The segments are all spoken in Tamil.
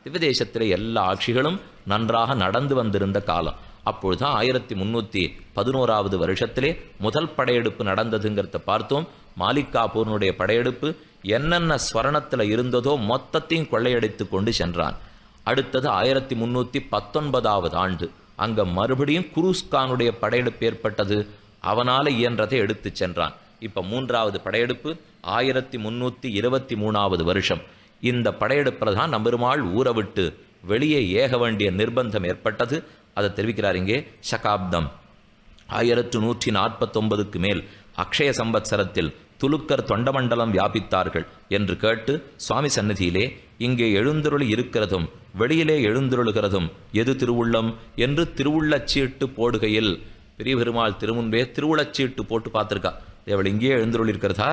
திவ்யதேசத்திலே எல்லா ஆட்சிகளும் நன்றாக நடந்து வந்திருந்த காலம். அப்பொழுதுதான் 1311 வருஷத்திலே முதல் படையெடுப்பு நடந்ததுங்கிறத பார்த்தோம். மாலிகாபூர்னுடைய படையெடுப்பு என்னென்ன ஸ்வரணத்தில் இருந்ததோ மொத்தத்தையும் கொள்ளையடித்து கொண்டு சென்றான். அடுத்தது 1319 ஆண்டு அங்க மறுபடியும் குருஸ்கானுடைய படையெடுப்பு ஏற்பட்டது. அவனால இயன்றதை எடுத்து சென்றான். இப்ப மூன்றாவது படையெடுப்பு 1323 வருஷம். இந்த படையெடுப்பில் தான் நம்பெருமாள் ஊரை விட்டு வெளியே ஏக வேண்டிய நிர்பந்தம் ஏற்பட்டது. அதை தெரிவிக்கிறார் இங்கே. சகாப்தம் 1149க்கு மேல் அக்ஷய சம்பத்சரத்தில் துலுக்கர் தொண்டமண்டலம் வியாபித்தார்கள் என்று கேட்டு சுவாமி சந்நிதியிலே இங்கே எழுந்தருளி இருக்கிறதும் வெளியிலே எழுந்தருளுகிறதும் எது திருவுள்ளம் என்று திருவுள்ளச்சீட்டு போடுகையில் பெரிய பெருமாள் திருமுன்பே திருவுளச்சீட்டு போட்டு பார்த்துருக்கா. அவள் இங்கேயே எழுந்தருள் இருக்கிறதா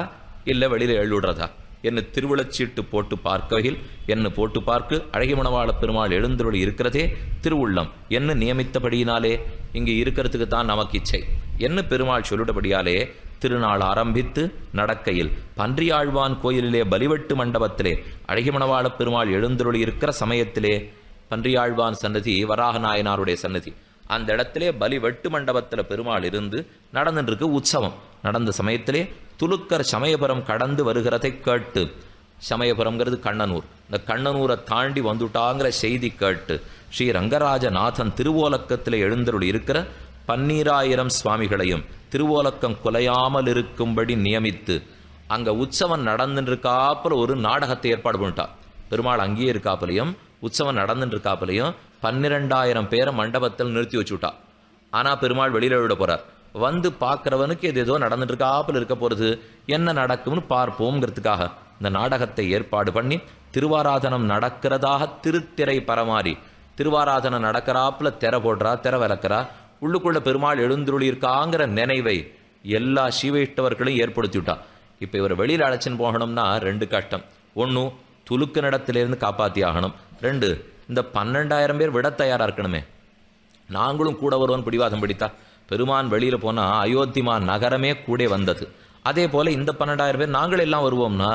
இல்லை வெளியில எழுடுறதா என்ன திருவுளச்சீட்டு போட்டு பார்க்கையில் என்ன போட்டு பார்க்கு அழகிய மணவாள பெருமாள் எழுந்தருள் இருக்கிறதே திருவுள்ளம் என்ன நியமித்தபடியினாலே இங்கே இருக்கிறதுக்கு தான் நமக்கு இச்சை என்ன பெருமாள் சொல்லிடபடியாலே திருநாள் ஆரம்பித்து நடக்கையில் பன்றியாழ்வான் கோயிலிலே பலிவெட்டு மண்டபத்திலே அழகிய மணவாள பெருமாள் எழுந்தருள் இருக்கிற சமயத்திலே பன்றியாழ்வான் சன்னதி வராக நாயனாருடைய சன்னதி அந்த இடத்திலே பலிவெட்டு மண்டபத்தில் பெருமாள் இருந்து நடந்துருக்கு உற்சவம். நடந்த சமயத்திலே துலுக்கர் சமயபுரம் கடந்து வருகிறதை கேட்டு, சமயபுரம்ங்கிறது கண்ணனூர், இந்த கண்ணனூரை தாண்டி வந்துட்டாங்கிற செய்தி கேட்டு ஸ்ரீ ரங்கராஜநாதன் திருவோலக்கத்தில் எழுந்தருள் இருக்கிற 12000 சுவாமிகளையும் திருவோலக்கம் குலையாமல் இருக்கும்படி நியமித்து அங்க உற்சவம் நடந்துருக்காப்புல ஒரு நாடகத்தை ஏற்பாடு பண்ணிட்டா. பெருமாள் அங்கேயே இருக்காப்புலையும் உற்சவம் நடந்துருக்காப்புலையும் 12000 பேரை மண்டபத்தில் நிறுத்தி வச்சுட்டா. ஆனா பெருமாள் வெளியில விட போறார். வந்து பார்க்கிறவனுக்கு எது ஏதோ நடந்துட்டு இருக்காப்புல இருக்க போறது, என்ன நடக்கும்னு பார்ப்போம்ங்கிறதுக்காக இந்த நாடகத்தை ஏற்பாடு பண்ணி திருவாராதனம் நடக்கிறதாக திருத்திரை பரமாறி திருவாராதனம் நடக்கிறாப்புல திரை போடுறா, திரை விளக்குறா, உள்ளுக்குள்ள பெருமாள் எழுந்துருளி இருக்காங்கிற நினைவை எல்லா சீவையிட்டவர்களையும் ஏற்படுத்திவிட்டா. இப்போ இவர் வெளியில் அழைச்சின்னு போகணும்னா 2 கஷ்டம். 1 துலுக்கு நடத்திலிருந்து காப்பாற்றி ஆகணும். 2 இந்த 12000 பேர் விட தயாராக இருக்கணுமே. நாங்களும் கூட வருவோன்னு பிடிவாதம் பிடித்தா பெருமான் வெளியில் போனால் அயோத்திமா நகரமே கூட வந்தது. அதே போல் இந்த 12000 பேர் நாங்கள் எல்லாம் வருவோம்னா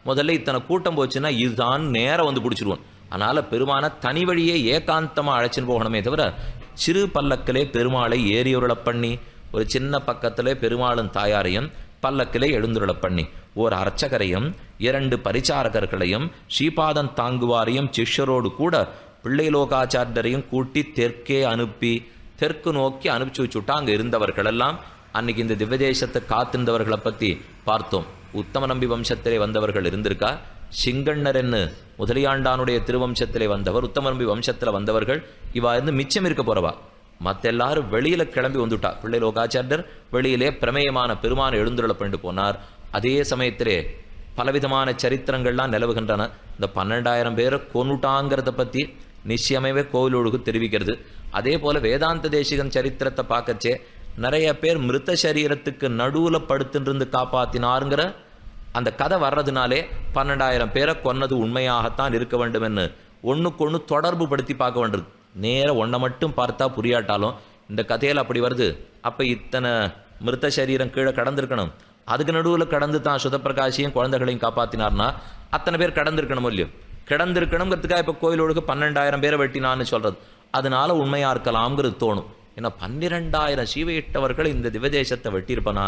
முதல்ல இத்தனை கூட்டம் போச்சுன்னா இதுதான் நேரம் வந்து பிடிச்சிருவோம். அதனால் பெருமானை தனி வழியே ஏகாந்தமாக அழைச்சின்னு போகணுமே தவிர சிறு பல்லக்கிலே பெருமாளை ஏறியுருள பண்ணி ஒரு சின்ன பக்கத்திலே பெருமாளும் தாயாரையும் பல்லக்கிலே எழுந்துருள பண்ணி ஓர் அர்ச்சகரையும் 2 பரிச்சாரகர்களையும் ஸ்ரீபாதம் தாங்குவாரையும் சிஷ்யரோடு கூட பிள்ளைலோகாச்சாரியரையும் கூட்டி தெற்கே அனுப்பி தெற்கு நோக்கி அனுப்பிச்சு வச்சுட்டா. அங்கே இருந்தவர்களெல்லாம் அன்னைக்கு இந்த திவ்யதேசத்தை காத்திருந்தவர்களை பற்றி பார்த்தோம். உத்தம நம்பி வம்சத்திலே வந்தவர்கள் இருந்திருக்கா. சிங்கண்ணர் என்ன முதலியாண்டானுடைய திருவம்சத்திலே வந்தவர், உத்தம நம்பி வம்சத்தில் வந்தவர்கள் இவா இருந்து மிச்சம் இருக்க போறவா. மற்ற எல்லாரும் வெளியில கிளம்பி வந்துட்டா. பிள்ளைலோகாச்சாரியர் வெளியிலே பிரமேயமான பெருமான எழுந்துருள பண்ணிட்டு போனார். அதே சமயத்திலே பலவிதமான சரித்திரங்கள்லாம் நிலவுகின்றன. இந்த 12000 பேரை கொன்னுட்டாங்கிறத பற்றி நிச்சயமாகவே கோவிலோடுக்கு தெரிவிக்கிறது. அதே போல வேதாந்த தேசிகன் சரித்திரத்தை பார்க்கச்சே நிறைய பேர் மிருத்த சரீரத்துக்கு நடுவில் படுத்துட்டு காப்பாத்தினாருங்கிற அந்த கதை வர்றதுனாலே 12000 பேரை கொன்னது உண்மையாகத்தான் இருக்க வேண்டும் என்று ஒன்றுக்கொன்று தொடர்பு படுத்தி பார்க்க வேண்டியிருக்கு. நேரம் ஒன்றை மட்டும் பார்த்தா புரியாட்டாலும் இந்த கதையில் அப்படி வருது. அப்போ இத்தனை மிருத்த சரீரம் கீழே கடந்திருக்கணும், அதுக்கு நடுவில் கடந்து தான் சுதப்பிரகாசியும் குழந்தைகளையும் காப்பாற்றினார்னா அத்தனை பேர் கடந்திருக்கணும் இல்லையோ. கிடந்திருக்கணுங்கிறதுக்காக இப்போ கோயிலோடுக்கு 12000 பேரை வெட்டினான்னு சொல்கிறது, அதனால உண்மையாக இருக்கலாம்ங்கிறது தோணும். ஏன்னா 12000 சீவையிட்டவர்கள் இந்த திவதேசத்தை வெட்டியிருப்பனா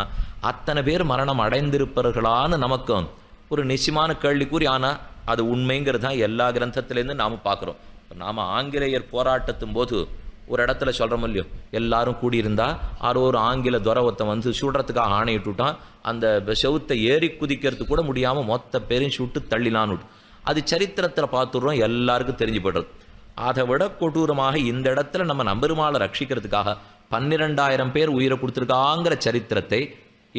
அத்தனை பேர் மரணம் அடைந்திருப்பார்களான்னு நமக்கும் ஒரு நிச்சயமான கேள்விக்கூறி. ஆனால் அது உண்மைங்கிறது தான் எல்லா கிரந்தத்திலேருந்து நாம் பார்க்குறோம். நாம் ஆங்கிலேயர் போராட்டத்தும் போது ஒரு இடத்துல சொல்கிறோம் இல்லையோ, எல்லாரும் கூடியிருந்தா ஆரோ ஒரு ஆங்கில துரவத்தை வந்து சுடுறதுக்காக ஆணையிட்டுட்டான். அந்த செவுத்தை ஏறி குதிக்கிறதுக்கு கூட முடியாமல் மொத்த பேரையும் சுட்டு தள்ளிலான்னு. அது சரித்திரத்தில் பார்த்துடுறோம், எல்லாருக்கும் தெரிஞ்சு போய்டுறது. அதை விட கொடூரமாக இந்த இடத்துல நம்ம நம்பெருமாளை ரட்சிக்கிறதுக்காக 12000 பேர் உயிரை கொடுத்துருக்காங்கிற சரித்திரத்தை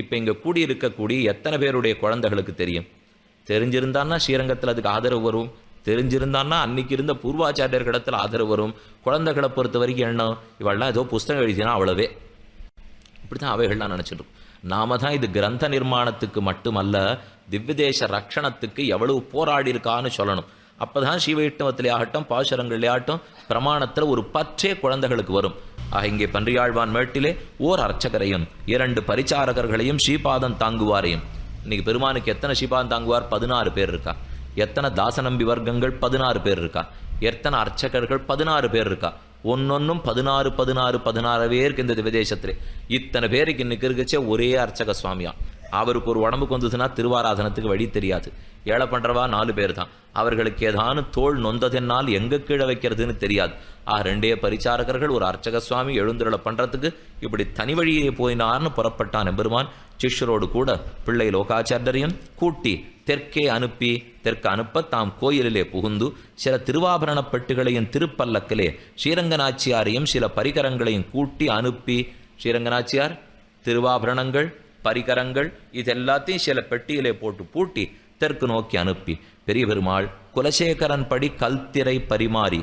இப்போ இங்கே கூடியிருக்கக்கூடிய எத்தனை பேருடைய குழந்தைகளுக்கு தெரியும்? தெரிஞ்சிருந்தான்னா ஸ்ரீரங்கத்தில் அதுக்கு ஆதரவு வரும். தெரிஞ்சிருந்தான்னா அன்னைக்கு இருந்த பூர்வாச்சாரியர்களிடத்தில் ஆதரவு வரும். குழந்தைகளை பொறுத்த வரைக்கும் என்ன, இவெல்லாம் ஏதோ புஸ்தகம் எழுதினா அவ்வளவே, இப்படி தான் அவைகள்லாம் நினச்சிடும். நாம தான் இது கிரந்த நிர்மாணத்துக்கு மட்டுமல்ல திவ்யதேச ரக்ஷணத்துக்கு எவ்வளவு போராடி இருக்கான்னு சொல்லணும். அப்போதான் ஸ்ரீவைஷ்ணவத்திலே ஆகட்டும் பாசுரங்களே ஆகட்டும் பிரமாணத்தில் ஒரு பற்றே குழந்தைகளுக்கு வரும். ஆக இங்கே பன்றியாழ்வான் மேட்டிலே ஓர் அர்ச்சகரையும் 2 பரிச்சாரகர்களையும் ஸ்ரீபாதம் தாங்குவாரையும். இன்னைக்கு பெருமானுக்கு எத்தனை ஸ்ரீபாதம் தாங்குவார்? 16 பேர் இருக்கா. எத்தனை தாசநம்பி வர்க்கங்கள்? 16 பேர் இருக்கா. எத்தனை அர்ச்சகர்கள்? 16 பேர் இருக்கா. ஒன்னொன்னும் 16 பேருக்கு இந்த விதேசத்திலே. இத்தனை பேருக்கு இன்னைக்கு இருக்குச்சே ஒரே அர்ச்சக சுவாமியா. அவருக்கு ஒரு உடம்புக்கு வந்ததுன்னா திருவாராதனத்துக்கு வழி தெரியாது. ஏழை பண்றவா 4 பேர் தான். அவர்களுக்கு ஏதானும் தோல் நொந்ததென்னால் எங்க கீழே வைக்கிறதுன்னு தெரியாது. 2 பரிச்சாரகர்கள் ஒரு அர்ச்சக சுவாமி எழுந்துருளை பண்றதுக்கு இப்படி தனி வழியே போயினார்னு புறப்பட்டான் எம்பெருமான். சிஷ்யரோடு கூட பிள்ளை லோகாச்சாரியரையும் கூட்டி தெற்கே அனுப்ப தாம் கோயிலிலே புகுந்து சில திருவாபரண பெட்டுகளையும் திருப்பல்லக்கிலே ஸ்ரீரங்கநாச்சியாரையும் சில பரிகரங்களையும் கூட்டி அனுப்பி, ஸ்ரீரங்கநாச்சியார் திருவாபரணங்கள் பரிகரங்கள் இதெல்லாத்தையும் சில பெட்டியிலே போட்டு பூட்டி தெற்கு நோக்கி அனுப்பி பெரிய பெருமாள் குலசேகரன் படி கல்திரை பரிமாறி,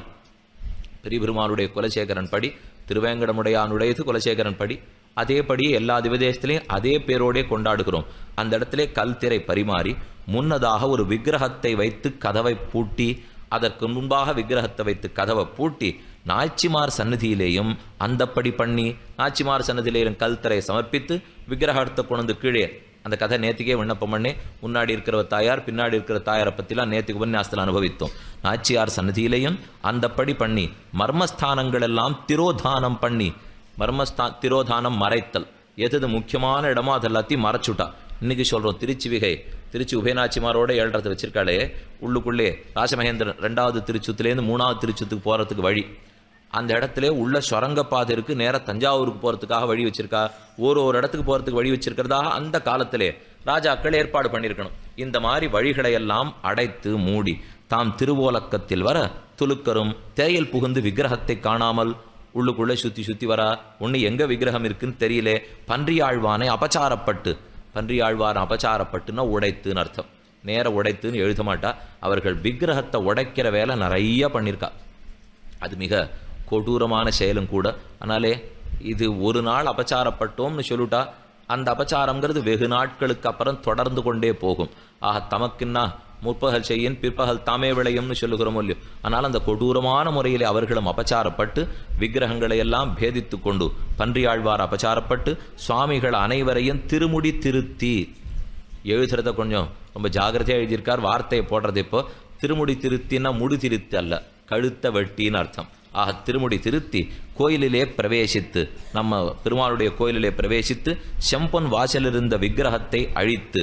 பெரிய பெருமாளுடைய குலசேகரன் படி திருவேங்கடமுடையானுடையது குலசேகரன் படி, அதேபடி எல்லா திவதேசத்திலையும் அதே பேரோடே கொண்டாடுகிறோம். அந்த இடத்திலே கல்திரை பரிமாறி முன்னதாக ஒரு விக்கிரகத்தை வைத்து கதவை பூட்டி, அதற்கு முன்பாக விக்கிரகத்தை வைத்து கதவை பூட்டி நாச்சிமார் சன்னதியிலேயும் அந்தப்படி பண்ணி நாச்சிமார் சன்னதியிலேயும் கல்திரை சமர்ப்பித்து விக்கிரகத்தை கொண்டு கீழே அந்த கதை நேற்றுக்கே விண்ணப்பம் பண்ணி முன்னாடி இருக்கிற தாயார் பின்னாடி இருக்கிற தாயாரை பற்றிலாம் நேற்றுக்கு உபன்யாசத்தில் அனுபவித்தோம். நாச்சியார் சன்னதியிலையும் அந்தப்படி பண்ணி மர்மஸ்தானங்கள் எல்லாம் திரோதானம் பண்ணி, திரோதானம் மறைத்தல் எது முக்கியமான இடமோ அதெல்லாத்தையும் மறைச்சுட்டா. இன்னைக்கு சொல்கிறோம் திருச்சி உபயநாச்சிமாரோட ஏழ்றதை வச்சிருக்காளே, உள்ளுக்குள்ளே ராசமகேந்திரன் 2வது திருச்சுத்துலேருந்து 3வது திருச்சுத்துக்கு போகிறதுக்கு வழி. அந்த இடத்துல உள்ள சுரங்கப்பாதை இருக்கு. நேராக தஞ்சாவூருக்கு போகிறதுக்காக வழி வச்சிருக்கா. ஒரு இடத்துக்கு போகிறதுக்கு வழி வச்சிருக்கிறதாக அந்த காலத்திலே ராஜாக்கள் ஏற்பாடு பண்ணியிருக்கணும். இந்த மாதிரி வழிகளை எல்லாம் அடைத்து மூடி தாம் திருவோலக்கத்தில் வர துலுக்கரும் திரையில் புகுந்து விக்கிரகத்தை காணாமல் உள்ளுக்குள்ளே சுத்தி வரா. ஒன்று எங்க விக்கிரகம் இருக்குன்னு தெரியலே. பன்றியாழ்வானை அபச்சாரப்பட்டுன்னா உடைத்துன்னு அர்த்தம். நேர உடைத்துன்னு எழுத மாட்டா. அவர்கள் விக்கிரகத்தை உடைக்கிற வேலை நிறைய பண்ணியிருக்கா. அது மிக கொடூரமான செயலும் கூட. அதனாலே இது ஒரு நாள் அபச்சாரப்பட்டோம்னு சொல்லிட்டா அந்த அபச்சாரங்கிறது வெகு நாட்களுக்கு அப்புறம் தொடர்ந்து கொண்டே போகும். தமக்குன்னா முற்பகல் செய்யின் பிற்பகல் தாமே விளையும்னு சொல்லுகிறோமோ இல்லையோ. ஆனால் அந்த கொடூரமான முறையிலே அவர்களும் அபச்சாரப்பட்டு விக்கிரகங்களை எல்லாம் பேதித்து கொண்டு பன்றியாழ்வார் அபச்சாரப்பட்டு சுவாமிகள் அனைவரையும் திருமுடி திருத்தி எழுதுறத கொஞ்சம் ரொம்ப ஜாகிரதையாக எழுதியிருக்கார். வார்த்தையை போடுறது இப்போ திருமுடி திருத்தின்னா முடி திருத்தி அல்ல, கழுத்த வெட்டின்னு அர்த்தம். திருமுடி திருத்தி கோயிலிலே பிரவேசித்து, நம்ம பெருமாளுடைய கோயிலிலே பிரவேசித்து செம்பொன் வாசலிருந்த விக்கிரகத்தை அழித்து,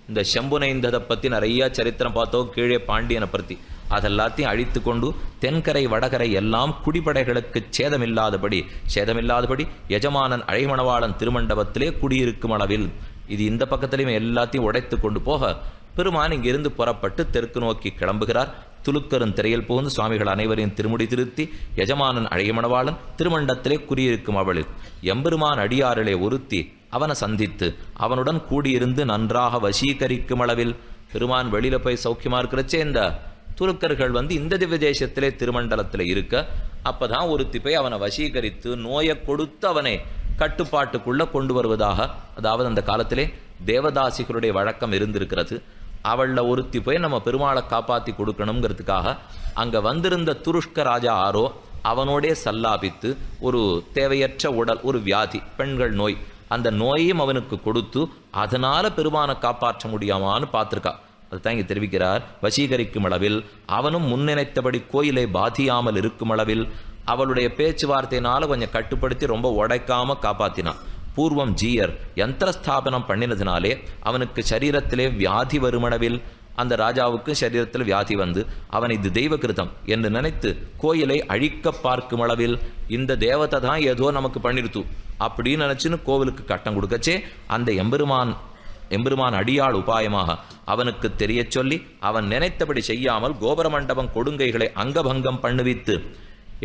இந்த செம்புனைந்ததை பற்றி நிறைய சரித்திரம் பார்த்தோம். கீழே பாண்டியனை பற்றி அதெல்லாத்தையும் அழித்து கொண்டு தென்கரை வடகரை எல்லாம் குடிப்படைகளுக்கு சேதமில்லாதபடி எஜமானன் அழைமணவாளன் திருமண்டபத்திலே குடியிருக்கும் அளவில் இது இந்த பக்கத்திலையும் எல்லாத்தையும் உடைத்து கொண்டு போக பெருமான் இங்கிருந்து புறப்பட்டு தெற்கு நோக்கி கிளம்புகிறார். துலுக்கரும் திரையில் புகுந்து சுவாமிகள் அனைவரையும் திருமுடி திருத்தி எஜமானன் அழைமணவாளன் திருமண்டத்திலே குடியிருக்கும் அவளில் எம்பெருமான் அடியாரிலே ஒருத்தி அவனை சந்தித்து அவனுடன் கூடியிருந்து நன்றாக வசீகரிக்கும் அளவில் பெருமான் வெளியில போய் சௌக்கியமா இருக்கிறச்சே இந்த துலுக்கர்கள் இந்த திவ்ய தேசத்திலே திருமண்டலத்தில் இருக்க அப்பதான் ஒருத்தி போய் அவனை வசீகரித்து நோயை கொடுத்து அவனை கட்டுப்பாட்டுக்குள்ள கொண்டு வருவதாக, அதாவது அந்த காலத்திலே தேவதாசிகளுடைய வழக்கம் இருந்திருக்கிறது. அவளில் ஒருத்தி போய் நம்ம பெருமாளை காப்பாற்றி கொடுக்கணுங்கிறதுக்காக அங்கே வந்திருந்த துருஷ்க ராஜா ஆரோ அவனோடே சல்லாபித்து ஒரு தேவையற்ற உடல், ஒரு வியாதி, பெண்கள் நோய், அந்த நோயையும் அவனுக்கு கொடுத்து அதனால பெருமானை காப்பாற்ற முடியாமான்னு பார்த்துருக்கா. அதுதான் இங்கே தெரிவிக்கிறார். வசீகரிக்கும் அளவில் அவனும் முன்னினைத்தபடி கோயிலை பாதியாமல் இருக்கும் அளவில் அவளுடைய பேச்சுவார்த்தையினால கொஞ்சம் கட்டுப்படுத்தி ரொம்ப உடைக்காம காப்பாத்தினான். பூர்வம் ஜீயர் யந்திரஸ்தாபனம் பண்ணினதுனாலே அவனுக்கு சரீரத்திலே வியாதி வருமளவில், அந்த ராஜாவுக்கு சரீரத்தில் வியாதி அவன் இது தெய்வ கிருதம் என்று நினைத்து கோயிலை அழிக்க பார்க்கும் அளவில் இந்த தேவதை தான் ஏதோ நமக்கு பண்ணிருத்து அப்படின்னு நினைச்சுன்னு கோவிலுக்கு கட்டம் கொடுக்கச்சே அந்த எம்பெருமான் அடியாள் உபாயமாக அவனுக்கு தெரிய சொல்லி அவன் நினைத்தபடி செய்யாமல் கோபுர மண்டபம் கொடுங்கைகளை அங்கபங்கம் பண்ணுவித்து,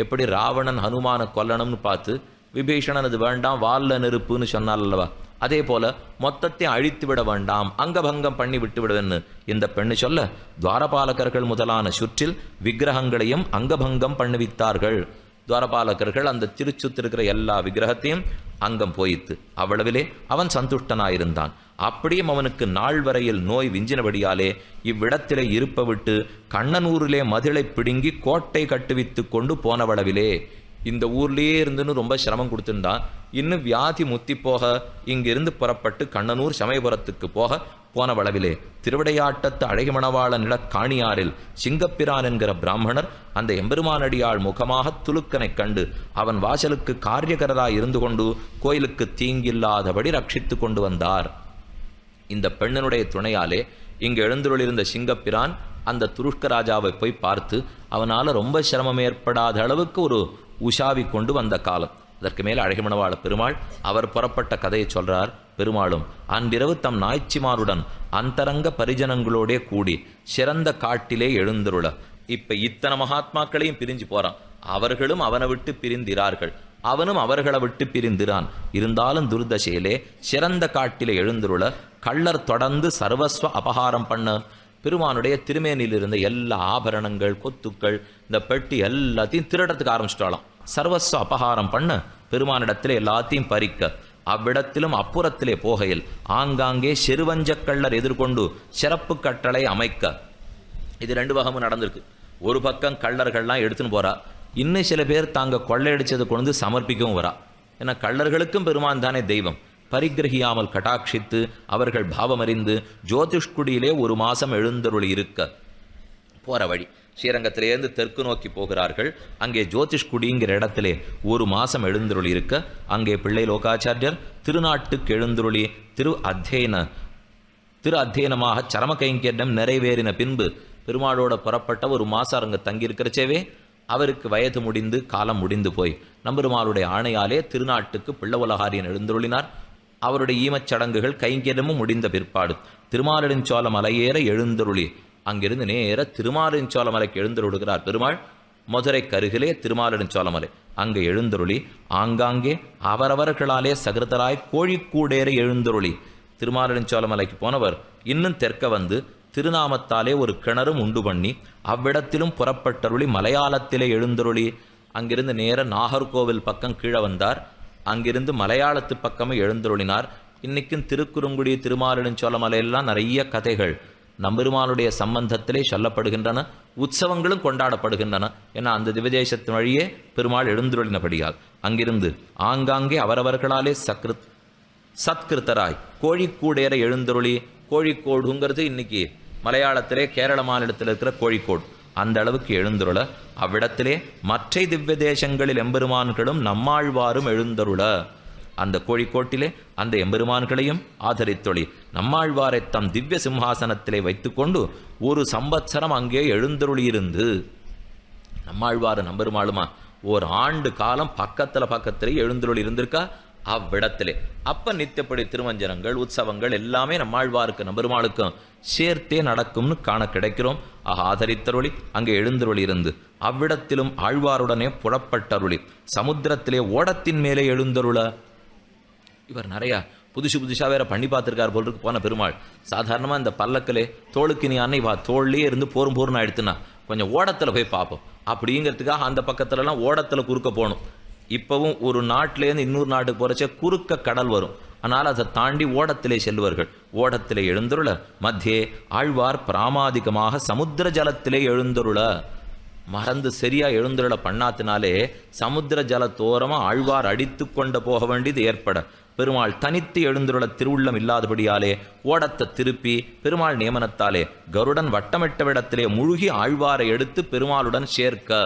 எப்படி ராவணன் ஹனுமான கொல்லணும்னு பார்த்து விபீஷணன் அது வேண்டாம் வால்ல நெருப்புன்னு சொன்னால் அல்லவா, அதே போல மொத்தத்தை அழித்து விட வேண்டாம் அங்கபங்கம் பண்ணி விட்டு விடுவேன்னு இந்த பெண்ணு சொல்ல துவாரபாலகர்கள் முதலான சுற்றில் விக்கிரகங்களையும் அங்கபங்கம் பண்ணுவித்தார்கள். துவாரபாலகர்கள் அந்த திருச்சுத்திருக்கிற எல்லா விக்கிரகத்தையும் அங்கம் போயித்து அவ்வளவிலே அவன் சந்துஷ்டனாயிருந்தான். அப்படியும் அவனுக்கு நாள் வரையில் நோய் விஞ்சினபடியாலே இவ்விடத்திலே இருப்ப விட்டு கண்ணனூரிலே மதிலை பிடுங்கி கோட்டை கட்டுவித்து கொண்டு போனவளவிலே இந்த ஊர்லேயே இருந்துன்னு ரொம்ப சிரமம் கொடுத்துட்டான். இன்னும் வியாதி முத்தி போக இங்கிருந்து புறப்பட்டு கண்ணனூர் சமயபுரத்துக்கு போன வளவிலே திருவிடையாட்டத்து அழகிமணவாள நிலக்காணியாரில் சிங்கப்பிரான் என்கிற பிராமணர் அந்த எம்பெருமானடியாள் முகமாக துலுக்கனைக் கண்டு அவன் வாசலுக்கு காரியகராய் இருந்து கொண்டு கோயிலுக்கு தீங்கில்லாதபடி ரட்சித்து கொண்டு வந்தார். இந்த பெண்ணனுடைய துணையாலே இங்கு எழுந்துள்ளிருந்த சிங்கப்பிரான் அந்த துருஷ்க ராஜாவை போய் பார்த்து அவனால் ரொம்ப சிரமம் ஏற்படாத அளவுக்கு ஒரு உஷாவி கொண்டு வந்த காலம். அதற்கு மேலே அழகிமணவாள பெருமாள் அவர் புறப்பட்ட கதையை சொல்றார். பெருமாளும் அன்றிரவு தம் நாய்ச்சிமாருடன் அந்தரங்க பரிஜனங்களோடே கூடி சிறந்த காட்டிலே எழுந்துருள. இப்ப இத்தனை மகாத்மாக்களையும் பிரிஞ்சு போறான். அவர்களும் அவனை விட்டு பிரிந்திரார்கள், அவனும் அவர்களை விட்டு பிரிந்திரான். இருந்தாலும் துர்தசையிலே சிறந்த காட்டிலே எழுந்துருள கள்ளர் தொடர்ந்து சர்வஸ்வ அபகாரம் பண்ண. பெருமானுடைய திருமேனியில் இருந்த எல்லா ஆபரணங்கள் கொத்துக்கள் இந்த பெட்டி எல்லாத்தையும் திருடத்துக்கு ஆரம்பிச்சிட்டாலாம். சர்வஸ்வ அபகாரம் பண்ண பெருமானிடத்திலே எல்லாத்தையும் பறிக்க. அவ்விடத்திலும் அப்புறத்திலே போகையில் ஆங்காங்கே செருவஞ்ச கள்ளர் எதிர்கொண்டு சிறப்பு கட்டளை அமைக்க. இது 2 வகமும் நடந்திருக்கு. ஒரு பக்கம் கள்ளர்கள்லாம் எடுத்துன்னு போறா, இன்னும் சில பேர் தாங்க கொள்ளையடிச்சதை கொண்டு சமர்ப்பிக்கவும் வரா. ஏன்னா கள்ளர்களுக்கும் பெருமான் தானே தெய்வம். பரிகிரகியாமல் கட்டாட்சித்து அவர்கள் பாவமறிந்து ஜோதிஷ்குடியிலே 1 மாசம் எழுந்தருளி இருக்க போற வழி ஸ்ரீரங்கத்திலேருந்து தெற்கு நோக்கி போகிறார்கள். அங்கே ஜோதிஷ்குடிங்கிற இடத்திலே 1 மாசம் எழுந்தருளி இருக்க அங்கே பிள்ளை லோகாச்சாரியர் திருநாட்டுக்கு எழுந்தருளி திரு அத்தியனமாக சரம கைங்கரியம் நிறைவேறின பின்பு பெருமாளோட புறப்பட்ட 1 மாசம் அங்கே தங்கியிருக்கிறச்சேவே அவருக்கு வயது முடிந்து காலம் முடிந்து போய் நம்பெருமாளுடைய ஆணையாலே திருநாட்டுக்கு பிள்ளை உலகாரியன் எழுந்தருளினார். அவருடைய ஈமச்சடங்குகள் கைங்கரியமும் முடிந்த பிற்பாடு திருமாலிருஞ்சோல மலையேற எழுந்தருளி அங்கிருந்து நேர திருமாலிருஞ்சோல மலைக்கு எழுந்தருளுகிறார் பெருமாள். மதுரை கருகிலே திருமாலிருஞ்சோலமலை அங்கே எழுந்தருளி ஆங்காங்கே அவரவர்களாலே சகிருதராய் கோழிக்கூடேற எழுந்தருளி. திருமாலிருஞ்சோலமலைக்கு போனவர் இன்னும் தெற்க வந்து திருநாமத்தாலே ஒரு கிணறும் உண்டு பண்ணி அவ்விடத்திலும் புறப்பட்டருளி மலையாளத்திலே எழுந்தருளி. அங்கிருந்து நேர நாகர்கோவில் பக்கம் கீழே வந்தார். அங்கிருந்து மலையாளத்து பக்கமும் எழுந்தருளினார். இன்னைக்கும் திருக்குறுங்குடி திருமாலிருஞ்சோலமலையெல்லாம் நிறைய கதைகள் நம்பெருமானுடைய சம்பந்தத்திலே சொல்லப்படுகின்றன. உற்சவங்களும் கொண்டாடப்படுகின்றன. ஏன்னா அந்த திவதேசத்தின் வழியே பெருமாள் எழுந்தருளினபடியால் அங்கிருந்து ஆங்காங்கே அவரவர்களாலே சத்கிருத்தராய் கோழிக்கூடேற எழுந்தருளி. கோழிக்கோடுங்கிறது இன்னைக்கு மலையாளத்திலே கேரள மாநிலத்தில் இருக்கிற கோழிக்கோடு. அந்த அளவுக்கு எழுந்தருள அவ்விடத்திலே மற்ற திவ்ய தேசங்களில் எம்பெருமான்களும் நம்மாழ்வாரும் எழுந்தருள. அந்த கோழிக்கோட்டிலே அந்த எம்பெருமான்களையும் ஆதரித்தொழி நம்மாழ்வாரை தம் திவ்ய சிம்ஹாசனத்திலே வைத்துக்கொண்டு 1 சம்பத்சரம் அங்கே எழுந்தருளியிருந்து. நம்மாழ்வார் நம்பெருமாளுமா 1 ஆண்டு காலம் பக்கத்திலே எழுந்தருளி இருந்திருக்கா அவ்விடத்திலே. அப்ப நித்தியப்படி திருமஞ்சனங்கள் உற்சவங்கள் எல்லாமே நம்மாழ்வாருக்கு நம்பெருமாளுக்கும் சேர்த்தே நடக்கும்னு காண கிடைக்கிறோம். ஆதரித்தருளி அங்கே எழுந்தருளி இருந்து அவ்விடத்திலும் ஆழ்வாருடனே புறப்பட்டருளி சமுத்திரத்திலே ஓடத்தின் மேலே எழுந்தருள. இவர் நிறையா புதுசாக வேற பண்ணி பார்த்துருக்கார் போல் இருக்கு போன பெருமாள். சாதாரணமாக இந்த பல்லக்கிலே தோளுக்கு நீ அன்னை தோல்லே இருந்து போரும் ஆயிடுத்துனா கொஞ்சம் ஓடத்தில் போய் பார்ப்போம் அப்படிங்கிறதுக்காக அந்த பக்கத்துலலாம் ஓடத்தில் குறுக்க போகணும். இப்போவும் ஒரு நாட்டிலேருந்து இன்னொரு நாட்டுக்கு போகிறச்ச குறுக்க கடல் வரும். ஆனால் அதை தாண்டி ஓடத்திலே செல்வார்கள். ஓடத்திலே எழுந்தருள மத்தியே ஆழ்வார் பிராமாதிகமாக சமுத்திர ஜலத்திலே எழுந்தருள. மறந்து சரியா எழுந்தருள பண்ணாத்தினாலே சமுத்திர ஜலத்தோரமாக ஆழ்வார் அடித்து கொண்டு போக வேண்டியது ஏற்பட பெருமாள் தனித்து எழுந்துள்ள திருவுள்ளம் இல்லாதபடியாலே ஓடத்தை திருப்பி பெருமாள் நியமனத்தாலே கருடன் வட்டமிட்ட விடத்திலே முழுகி ஆழ்வாரை எடுத்து பெருமாளுடன் சேர்க்க.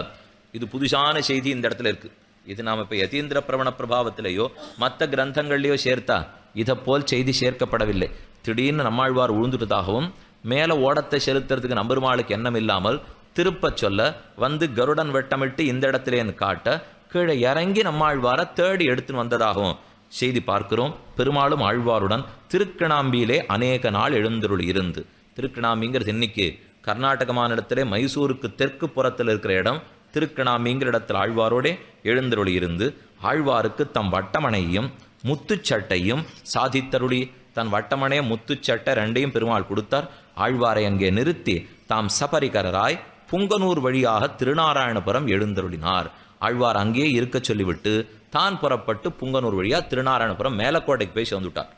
இது புதுசான செய்தி இந்த இடத்துல இருக்கு. இது நாம் இப்போ யதீந்திர பிரவண பிரபாவத்திலேயோ மற்ற கிரந்தங்கள்லையோ சேர்த்தா இதை போல் செய்தி சேர்க்கப்படவில்லை. திடீர்னு நம்மாழ்வார் உழுந்துட்டதாகவும் மேலே ஓடத்தை செலுத்துறதுக்கு நம்பெருமாளுக்கு எண்ணம் இல்லாமல் திருப்பச் சொல்ல வந்து கருடன் வெட்டமிட்டு இந்த இடத்துலேன்னு காட்ட கீழே இறங்கி நம்மாழ்வாரை தேடி எடுத்துன்னு வந்ததாகவும் செய்தி பார்க்கிறோம். பெருமாளும் ஆழ்வாருடன் திருக்கிணாம்பியிலே அநேக நாள் எழுந்தருள் இருந்து. திருக்கிணாம்பிங்கிறது இன்னைக்கு கர்நாடக மாநிலத்திலே மைசூருக்கு தெற்கு புறத்தில் இருக்கிற இடம். திருக்கிணாம்பிங்கிற இடத்தில் ஆழ்வாரோடே எழுந்தருளி இருந்து ஆழ்வாருக்கு தம் வட்டமனையும் முத்துச்சட்டையும் சாதித்தருளி. தன் வட்டமனைய முத்துச்சட்டை 2ஐயும் பெருமாள் கொடுத்தார். ஆழ்வாரை அங்கே நிறுத்தி தாம் சபரிகராய் புங்கனூர் வழியாக திருநாராயணபுரம் எழுந்தருளினார். ஆழ்வார் அங்கேயே இருக்க சொல்லிவிட்டு தான் புறப்பட்டு புங்கனூர் வழியா திருநாராயணபுரம் மேலக்கோட்டைக்கு போய் சேர்ந்துட்டார்.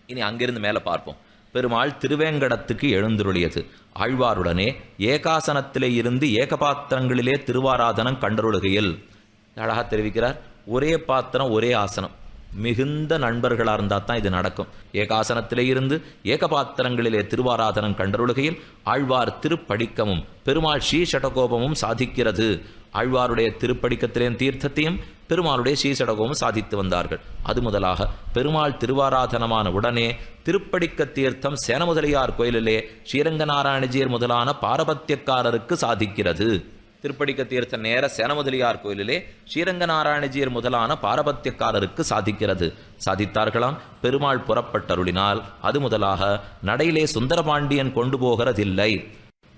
இனி அங்கிருந்து மேலே பார்ப்போம். பெருமாள் திருவேங்கடத்துக்கு எழுந்தருளியது. ஆழ்வாருடனே ஏகாசனத்திலே இருந்து ஏகபாத்திரங்களிலே திருவாராதனம் கண்டருளுகையில் அழகாக தெரிவிக்கிறார். ஒரே பாத்திரம் ஒரே ஆசனம், மிகுந்த நண்பர்களாக இருந்தால் தான் இது நடக்கும். ஏகாசனத்திலே இருந்து ஏகபாத்திரங்களிலே திருவாராதனம் கண்டருளுகையில் ஆழ்வார் திருப்படிக்கமும் பெருமாள் ஸ்ரீஷடகோபமும் சாதிக்கிறது. ஆழ்வாருடைய திருப்படிக்கத்திலேயும் தீர்த்தத்தையும் பெருமாளுடைய ஸ்ரீஷடகோபமும் சாதித்து வந்தார்கள். அது முதலாக பெருமாள் திருவாராதனமான உடனே திருப்படிக்க தீர்த்தம் சேனமுதலியார் கோயிலிலே ஸ்ரீரங்கநாராயணஜியர் முதலான பாரபத்தியக்காரருக்கு சாதிக்கிறது. திருப்படிக்க தீர்த்த நேர சேனமுதலியார் கோயிலிலே ஸ்ரீரங்கநாராயணஜியர் முதலான பாரபத்தியக்காரருக்கு சாதிக்கிறது. சாதித்தார்களாம். பெருமாள் புறப்பட்டருளினால் அது முதலாக நடையிலே சுந்தரபாண்டியன் கொண்டு போகிறதில்லை.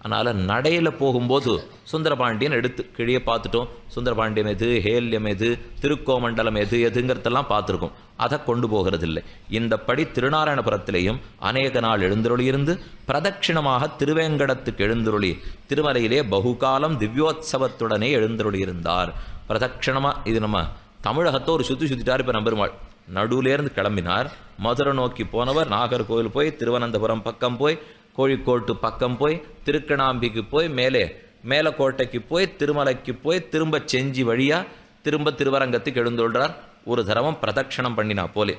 அதனால் நடையில் போகும்போது சுந்தரபாண்டியன் எடுத்து கீழே பார்த்துட்டோம். சுந்தரபாண்டியம் எது, ஹேல்யம் எது, திருக்கோமண்டலம் எதுங்கிறதெல்லாம் பார்த்துருக்கோம். அதை கொண்டு போகிறதில்லை. இந்த படி திருநாராயணபுரத்திலேயும் அநேக நாள் எழுந்தருளியிருந்து பிரதட்சிணமாக திருவேங்கடத்துக்கு எழுந்தருளி திருமலையிலே பகுகாலம் திவ்யோத்சவத்துடனே எழுந்தருளியிருந்தார். பிரதட்சிணமாக இது நம்ம தமிழகத்தை ஒரு சுற்றிட்டார். இப்போ நம்பெருமாள் நடுவுலேருந்து கிளம்பினார். மதுரை நோக்கி போனவர் நாகர்கோவில் போய் திருவனந்தபுரம் பக்கம் போய் கோழிக்கோட்டு பக்கம் போய் திருக்கணாம்பிக்கு போய் மேலே கோட்டைக்கு போய் திருமலைக்கு போய் திரும்ப செஞ்சி வழியாக திரும்ப திருவரங்கத்துக்கு எழுந்துள்ளார். ஒரு தரவம் பிரதட்சணம் பண்ணினா போலே.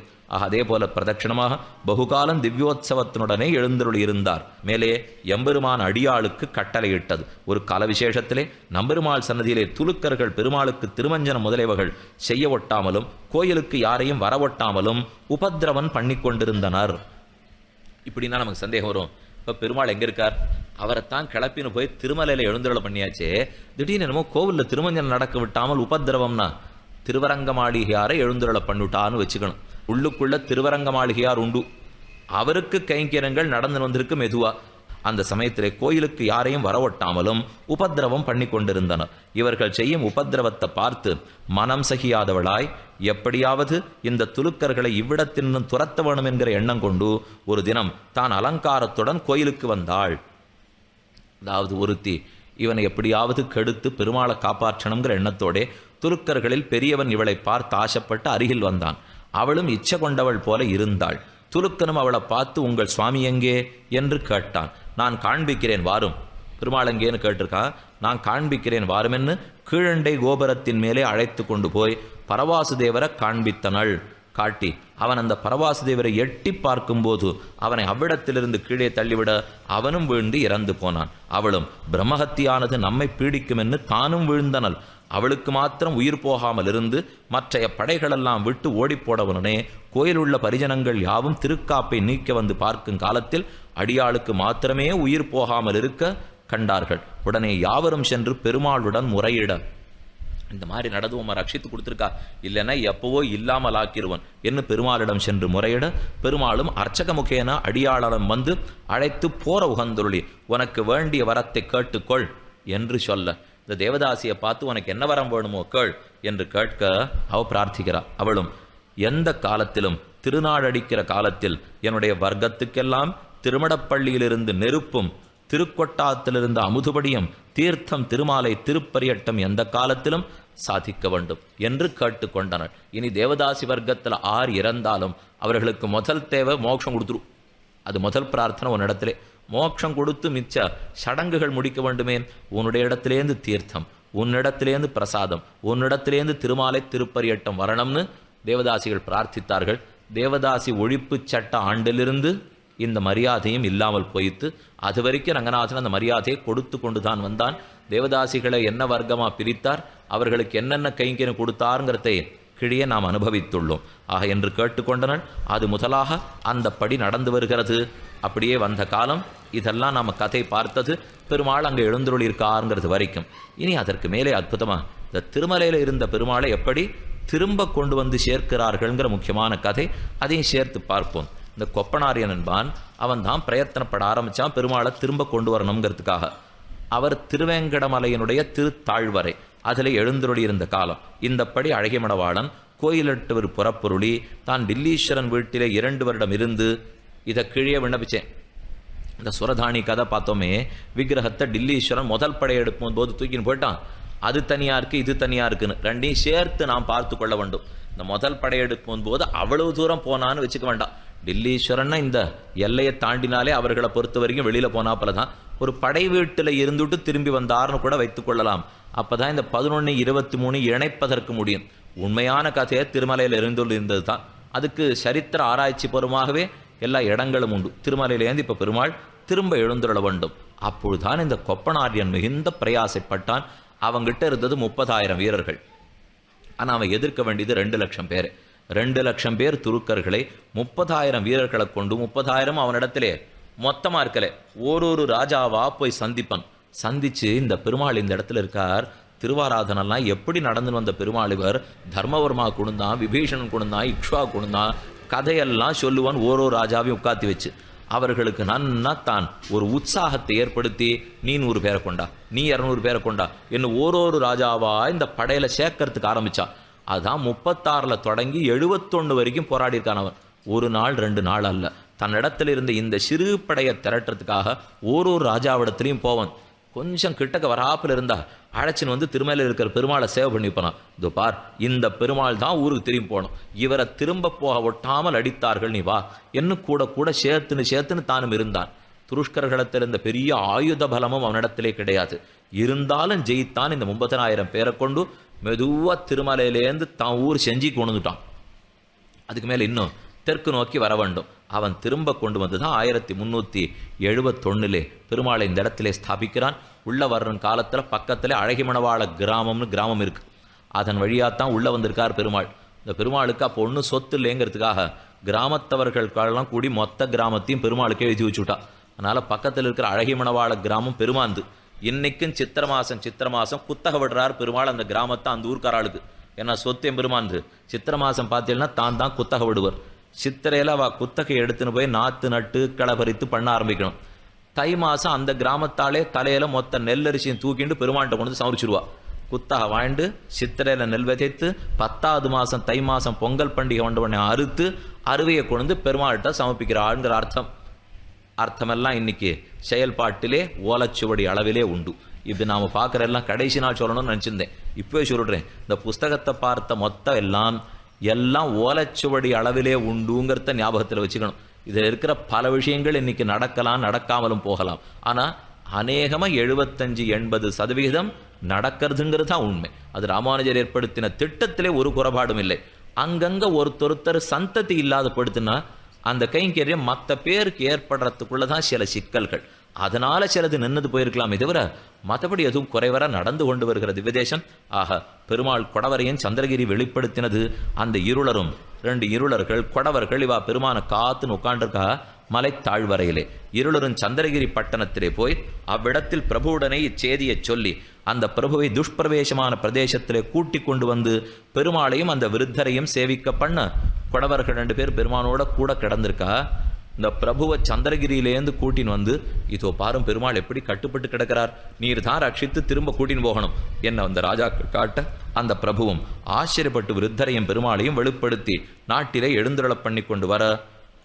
அதே போல பிரதட்சணமாக பகுகாலம் திவ்யோத்சவத்தினுடனே எழுந்தருள் இருந்தார். மேலே எம்பெருமான் அடியாளுக்கு கட்டளையிட்டது. ஒரு கால விசேஷத்திலே நம்பெருமாள் சன்னதியிலே துலுக்கர்கள் பெருமாளுக்கு திருமஞ்சனம் முதலியவர்கள் செய்ய ஒட்டாமலும் கோயிலுக்கு யாரையும் வரவொட்டாமலும் உபதிரவன் பண்ணி கொண்டிருந்தனர். இப்படின்னா நமக்கு சந்தேகம் வரும். இப்போ பெருமாள் எங்கே இருக்கார்? அவரைத்தான் கிளப்பின்னு போய் திருமலையில் எழுந்தருளை பண்ணியாச்சே, திடீர்னு என்னமோ கோவிலில் திருமஞ்சனம் நடக்க விட்டாமல் உபதிரவம்னா திருவரங்க மாளிகையாரை எழுந்தருளை பண்ணிவிட்டான்னு வச்சுக்கணும். உள்ளுக்குள்ள திருவரங்க மாளிகையார் உண்டு, அவருக்கு கைங்கரங்கள் நடந்து வந்திருக்கு மெதுவா. அந்த சமயத்திலே கோயிலுக்கு யாரையும் வரவொட்டாமலும் உபதிரவம் பண்ணி கொண்டிருந்தனர். இவர்கள் செய்யும் உபதிரவத்தை பார்த்து மனம் சகியாதவளாய் எப்படியாவது இந்த துலுக்கர்களை இவ்விடத்தினும் துரத்த வேணும் என்கிற எண்ணம் கொண்டு ஒரு தினம் தான் அலங்காரத்துடன் கோயிலுக்கு வந்தாள். அதாவது ஒருத்தி இவனை எப்படியாவது கெடுத்து பெருமாளை காப்பாற்றணுங்கிற எண்ணத்தோடே துலுக்கர்களில் பெரியவன் இவளை பார்த்து ஆசைப்பட்டு அருகில் வந்தான். அவளும் இச்சை கொண்டவள் போல இருந்தாள். துலுக்கனும் அவளை பார்த்து உங்கள் சுவாமி எங்கே என்று கேட்டான். நான் காண்பிக்கிறேன் வாரும். பெருமாள் எங்கேன்னு கேட்டிருக்கான். நான் காண்பிக்கிறேன் வாருமென்னு கீழண்டை கோபுரத்தின் மேலே அழைத்து கொண்டு போய் பரவாசுதேவரை காண்பித்தனள். காட்டி அவன் அந்த பரவாசுதேவரை எட்டி பார்க்கும்போது அவனை அவ்விடத்திலிருந்து கீழே தள்ளிவிட அவனும் வீழ்ந்து இறந்து போனான். அவளும் பிரம்மஹத்தியானது நம்மை பீடிக்கும் என்று தானும் வீழ்ந்தனள். அவளுக்கு மாத்திரம் உயிர் போகாமல் இருந்து மற்றைய படைகளெல்லாம் விட்டு ஓடிப்போடவனே கோயிலுள்ள பரிஜனங்கள் யாவும் திருக்காப்பை நீக்க வந்து பார்க்கும் காலத்தில் அடியாளுக்கு மாத்திரமே உயிர் போகாமல் இருக்க கண்டார்கள். உடனே யாவரும் சென்று பெருமாளுடன் முறையிட, இந்த மாதிரி நடந்து உம்மை ரட்சித்து கொடுத்துருக்கா, இல்லைன்னா எப்பவோ இல்லாமல் ஆக்கிடுவன் என்று பெருமாளிடம் சென்று முறையிட, பெருமாளும் அர்ச்சக முகேன அடியாளம் வந்து அழைத்து போற உகந்துருளி உனக்கு வேண்டிய வரத்தை கேட்டுக்கொள் என்று சொல்ல, இந்த தேவதாசியை பார்த்து உனக்கு என்ன வரம் வேணுமோ கேள் என்று கேட்க அவ பிரார்த்திக்கிறாள். அவளும் எந்த காலத்திலும் திருநாடடிக்கிற காலத்தில் என்னுடைய வர்க்கத்துக்கெல்லாம் திருமடப்பள்ளியிலிருந்து நெருப்பும் திருக்கொட்டாத்திலிருந்து அமுதுபடியும் தீர்த்தம் திருமாலை திருப்பரியட்டம் எந்த காலத்திலும் சாதிக்க வேண்டும் என்று கேட்டுக்கொண்டனர். இனி தேவதாசி வர்க்கத்தில் ஆர் இறந்தாலும் அவர்களுக்கு முதல் தேவை மோட்சம் கொடுத்துரும். அது முதல் பிரார்த்தனை. உன்னிடத்திலே மோட்சம் கொடுத்து மிச்ச சடங்குகள் முடிக்க வேண்டுமே. உன்னுடைய இடத்திலேருந்து தீர்த்தம், உன்னிடத்திலேருந்து பிரசாதம், உன்னிடத்திலேருந்து திருமாலை திருப்பரியட்டம் வரணும்னு தேவதாசிகள் பிரார்த்தித்தார்கள். தேவதாசி ஒழிப்பு சட்ட ஆண்டிலிருந்து இந்த மரியாதையும் இல்லாமல் போயிட்டு அது வரைக்கும் ரங்கநாதன் அந்த மரியாதையை கொடுத்து கொண்டு தான் வந்தான். தேவதாசிகளை என்ன வர்க்கமாக பிரித்தார், அவர்களுக்கு என்னென்ன கைங்கரியம் கொடுத்தாருங்கிறதை கீழே நாம் அனுபவித்துள்ளோம். ஆக என்று கேட்டுக்கொண்டனர். அது முதலாக அந்த படி நடந்து வருகிறது. அப்படியே வந்த காலம் இதெல்லாம் நாம் கதை பார்த்தது. பெருமாள் அங்கே எழுந்துருளிருக்காருங்கிறது வரைக்கும். இனி அதற்கு மேலே அற்புதமாக இந்த திருமலையில் இருந்த பெருமாளை எப்படி திரும்ப கொண்டு வந்து சேர்க்கிறார்கள்ங்கிற முக்கியமான கதை, அதையும் சேர்த்து பார்ப்போம். இந்த கொப்பனாரியன் என்பான், அவன் தான் பிரயத்தனப்பட ஆரம்பித்தான் பெருமாளை திரும்ப கொண்டு வரணுங்கிறதுக்காக. அவர் திருவேங்கடமலையினுடைய திருத்தாழ்வரை அதில் எழுந்தருளி இருந்த காலம். இந்தப்படி அழகிய மணவாளன் கோயிலிட்டவர் புறப்பொருளி தான் டில்லீஸ்வரன் வீட்டிலே 2 வருடம் இருந்து இதை கீழே விண்ணப்பிச்சேன். இந்த சுரதானி கதை பார்த்தோமே, விக்கிரகத்தை டில்லீஸ்வரன் முதல் படையெடுக்கும் போது தூக்கின்னு போயிட்டான். அது தனியாக இருக்குது, இது தனியாக இருக்குன்னு ரெண்டையும் சேர்த்து நாம் பார்த்து கொள்ள வேண்டும். இந்த முதல் படையெடுக்கும் போது அவ்வளவு தூரம் போனான்னு வச்சுக்க வேண்டாம். டில்லீஸ்வரன்னா இந்த எல்லையை தாண்டினாலே அவர்களை பொறுத்த வரைக்கும் வெளியில் போனாப்பல தான். ஒரு படை வீட்டில் இருந்துட்டு திரும்பி வந்தார்னு கூட வைத்துக் கொள்ளலாம். அப்பதான் இந்த 11, 23 இணைப்பதற்கு முடியும். உண்மையான கதையை திருமலையில் இருந்தது தான். அதுக்கு சரித்திர ஆராய்ச்சி பூர்வமாகவே எல்லா இடங்களும் உண்டு. திருமலையிலேருந்து இப்போ பெருமாள் திரும்ப எழுந்துள்ள வேண்டும். அப்பொழுதுதான் இந்த கொப்பனாரியன் மிகுந்த பிரயாசைப்பட்டான். அவங்கிட்ட இருந்தது 30,000 வீரர்கள். ஆனால் அவன் எதிர்க்க வேண்டியது 2 லட்சம் பேர். 2 லட்சம் பேர் துருக்கர்களை 30,000 வீரர்களை கொண்டு 30,000 அவனிடத்திலே மொத்தமாக இருக்கலை. ஒரு ராஜாவா போய் சந்திச்சு இந்த பெருமாள் இந்த இடத்துல இருக்கார், திருவாராதனெல்லாம் எப்படி நடந்துன்னு வந்த பெருமாள் இவர், தர்மவர்மா கொடுந்தான், விபீஷணன் கொடுந்தான், இக்ஷ்வா கொடுந்தான், கதையெல்லாம் சொல்லுவான். ராஜாவையும் உட்காத்தி வச்சு அவர்களுக்கு நன்னா தான் ஒரு உற்சாகத்தை ஏற்படுத்தி, நீ 100 பேரை கொண்டா, நீ 200 பேரை கொண்டா என்ன ஒரு ராஜாவா இந்த படையில சேர்க்கறதுக்கு ஆரம்பிச்சா. அதான் 36 தொடங்கி 71 வரைக்கும் போராடியிருக்கான் அவன். 1 நாள் 2 நாள் அல்ல. தன்னிடத்தில் இருந்த இந்த சிறு படையை திரட்டுறதுக்காக ஒரு ராஜாவிடத்துலையும் போவன். கொஞ்சம் கிட்டக்க வராப்பில் இருந்தா அழைச்சின்னு வந்து திருமலையில் இருக்கிற பெருமாளை சேவை பண்ணி போனான். இதோ பார், இந்த பெருமாள் தான் ஊருக்கு திரும்பி போகணும், இவரை திரும்ப போக ஒட்டாமல் அடித்தார்கள், நீ வா என்ன கூட சேர்த்துன்னு தானும் இருந்தான். துருஷ்கர்களிடத்தில் இருந்த பெரிய ஆயுத பலமும் அவனிடத்திலே கிடையாது. இருந்தாலும் ஜெயித்தான். இந்த 30,000 பேரை கொண்டு மெதுவா திருமலையிலேருந்து தான் ஊர் செஞ்சு கொண்டுட்டான். அதுக்கு மேலே இன்னும் தெற்கு நோக்கி வர வேண்டும். அவன் திரும்ப கொண்டு வந்து தான் 1371 பெருமாளை இந்த இடத்திலே ஸ்தாபிக்கிறான். உள்ள வர்ற காலத்தில் பக்கத்தில் அழகிமணவாள கிராமம்னு கிராமம் இருக்கு. அதன் வழியாகத்தான் உள்ள வந்திருக்கார் பெருமாள். இந்த பெருமாளுக்கு அப்போ ஒன்றும் சொத்து இல்லைங்கிறதுக்காக கிராமத்தவர்களுக்கெல்லாம் கூடி மொத்த கிராமத்தையும் பெருமாளுக்கு எழுதி வச்சுட்டா. அதனால பக்கத்தில் இருக்கிற அழகிமணவாள கிராமம் பெருமாந்து. இன்னைக்கும் சித்திர மாசம் குத்தக விடுறார் பெருமாள் அந்த கிராமத்தை அந்த ஊர்க்காராளுக்கு. ஏன்னா சொத்து பெருமாந்து. சித்திர மாசம் பார்த்தீங்கன்னா தான் குத்தக விடுவர். சித்திரையில் அவள் குத்தகை எடுத்துன்னு போய் நாற்று நட்டு களை பறித்து பண்ண ஆரம்பிக்கணும். தை மாதம் அந்த கிராமத்தாலே தலையில் மொத்த நெல்லரிசியும் தூக்கிட்டு பெருமாள்கிட்ட கொண்டு வந்து சமரிச்சிருவா. குத்தகை வாழ்ந்து சித்திரையில் நெல் விதைத்து 10வது மாதம் தை மாதம் பொங்கல் பண்டிகை கொண்டவனை அறுத்து அருவையை கொண்டு பெருமாள்கிட்ட சமர்ப்பிக்கிறாள்ங்கிற அர்த்தமெல்லாம் இன்னைக்கு செயல்பாட்டிலே ஓலைச்சுவடி அளவிலே உண்டு. இது நாம் பார்க்குற எல்லாம் கடைசி நாள் சொல்லணும்னு நினச்சிருந்தேன், இப்போவே சொல்கிறேன். இந்த புஸ்தகத்தை பார்த்த மொத்தம் எல்லாம் ஓலைச்சுவடி அளவிலே உண்டுங்கிறத ஞாபகத்தில் வச்சுக்கணும். இதில் இருக்கிற பல விஷயங்கள் இன்னைக்கு நடக்கலாம், நடக்காமலும் போகலாம். ஆனால் அநேகமாக 75-80% நடக்கிறதுங்கிறது தான் உண்மை. அது ராமானுஜர் ஏற்படுத்தின திட்டத்திலே ஒரு குறைபாடும் இல்லை. அங்கங்கே ஒருத்தொருத்தர் சந்ததி இல்லாத படுத்துனா அந்த கைங்கரியம் மற்ற பேருக்கு ஏற்படுறதுக்குள்ளதான் சில சிக்கல்கள். அதனால சிலது நின்னது போயிருக்கலாமே தவிர மற்றபடி எதுவும் குறைவர நடந்து கொண்டு வருகிறது விதேசம். ஆக பெருமாள் கொடவரையும் சந்திரகிரி வெளிப்படுத்தினது. அந்த இருளரும் 2 இருளர்கள் கொடவர்கள் இவா பெருமான காத்துன்னு உட்காண்டிருக்கா மலை தாழ்வரையிலே. இருளரும் சந்திரகிரி பட்டணத்திலே போய் அவ்விடத்தில் பிரபுவுடனே இச்செய்தியை சொல்லி அந்த பிரபுவை துஷ்பிரவேசமான பிரதேசத்திலே கூட்டி கொண்டு வந்து பெருமாளையும் அந்த விருத்தரையும் சேவிக்க பண்ண கொடவர்கள் 2 பேர் பெருமானோட கூட கிடந்திருக்கா. இந்த பிரபுவை சந்திரகிரியிலேருந்து கூட்டின்னு வந்து, இதோ பாரும் பெருமாள் எப்படி கட்டுப்பட்டு கிடக்கிறார், நீர் தான் ரட்சித்து திரும்ப கூட்டின்னு போகணும் என்ன அந்த ராஜா காட்ட அந்த பிரபுவும் ஆச்சரியப்பட்டு விருத்தரையும் பெருமாளையும் வெளிப்படுத்தி நாட்டிலே எழுந்தருள பண்ணி கொண்டு வர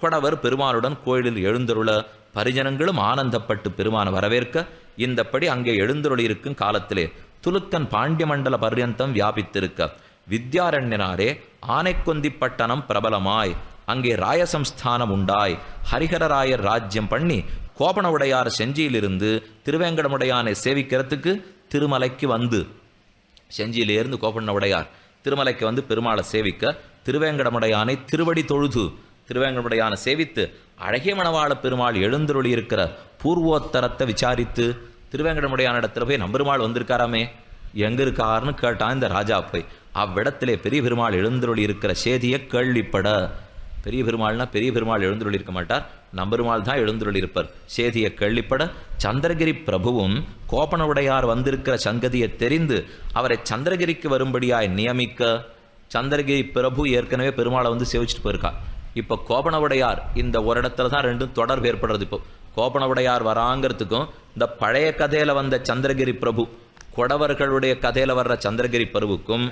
கொடவர் பெருமாளுடன் கோயிலில் எழுந்தருள பரிஜனங்களும் ஆனந்தப்பட்டு பெருமான வரவேற்க இந்தப்படி அங்கே எழுந்தருளிருக்கும் காலத்திலே துலுக்கன் பாண்டிய மண்டல பர்யந்தம் வியாபித்திருக்க வித்யாரண்யனாரே ஆனைக்கொந்திப்பட்டணம் பிரபலமாய் அங்கே ராயசம்ஸ்தானம் உண்டாய் ஹரிஹரராயர் ராஜ்யம் பண்ணி கோபணவுடையார் செஞ்சியிலிருந்து திருவேங்கடமுடையானை சேவிக்கிறதுக்கு திருமலைக்கு வந்து, செஞ்சியிலிருந்து கோபணவுடையார் திருமலைக்கு வந்து பெருமாளை சேவிக்க திருவேங்கடமுடையானை திருவடி தொழுது திருவேங்கடமுடையானை சேவித்து அழகிய மணவாள பெருமாள் எழுந்தருளி இருக்கிற பூர்வோத்தரத்தை விசாரித்து திருவேங்கடமுடையான இடத்துல போய் நம்பெருமாள் வந்திருக்காராமே எங்க இருக்காருன்னு கேட்டான் இந்த ராஜா. போய் அவ்விடத்திலே பெரிய பெருமாள் எழுந்தருளி இருக்கிற செய்தியை கேள்விப்பட, பெரிய பெருமாள்னா பெரிய பெருமாள் எழுந்துருளி இருக்க மாட்டார், நம்பெருமாள் தான் எழுந்துருளி இருப்பார். சேதியை கேள்விப்பட சந்திரகிரி பிரபுவும் கோபணவுடையார் வந்திருக்கிற சங்கதியை தெரிந்து அவரை சந்திரகிரிக்கு வரும்படியாய் நியமிக்க, சந்திரகிரி பிரபு ஏற்கனவே பெருமாளை வந்து சேவிச்சுட்டு போயிருக்கா. இப்போ கோபணவுடையார் இந்த ஒரு இடத்துல தான் 2 தொடர்பு ஏற்படுறது. இப்போ கோபணவுடையார் வராங்கிறதுக்கும் இந்த பழைய கதையில வந்த சந்திரகிரி பிரபு கொடவர்களுடைய கதையில வர்ற சந்திரகிரி பிரபுக்கும்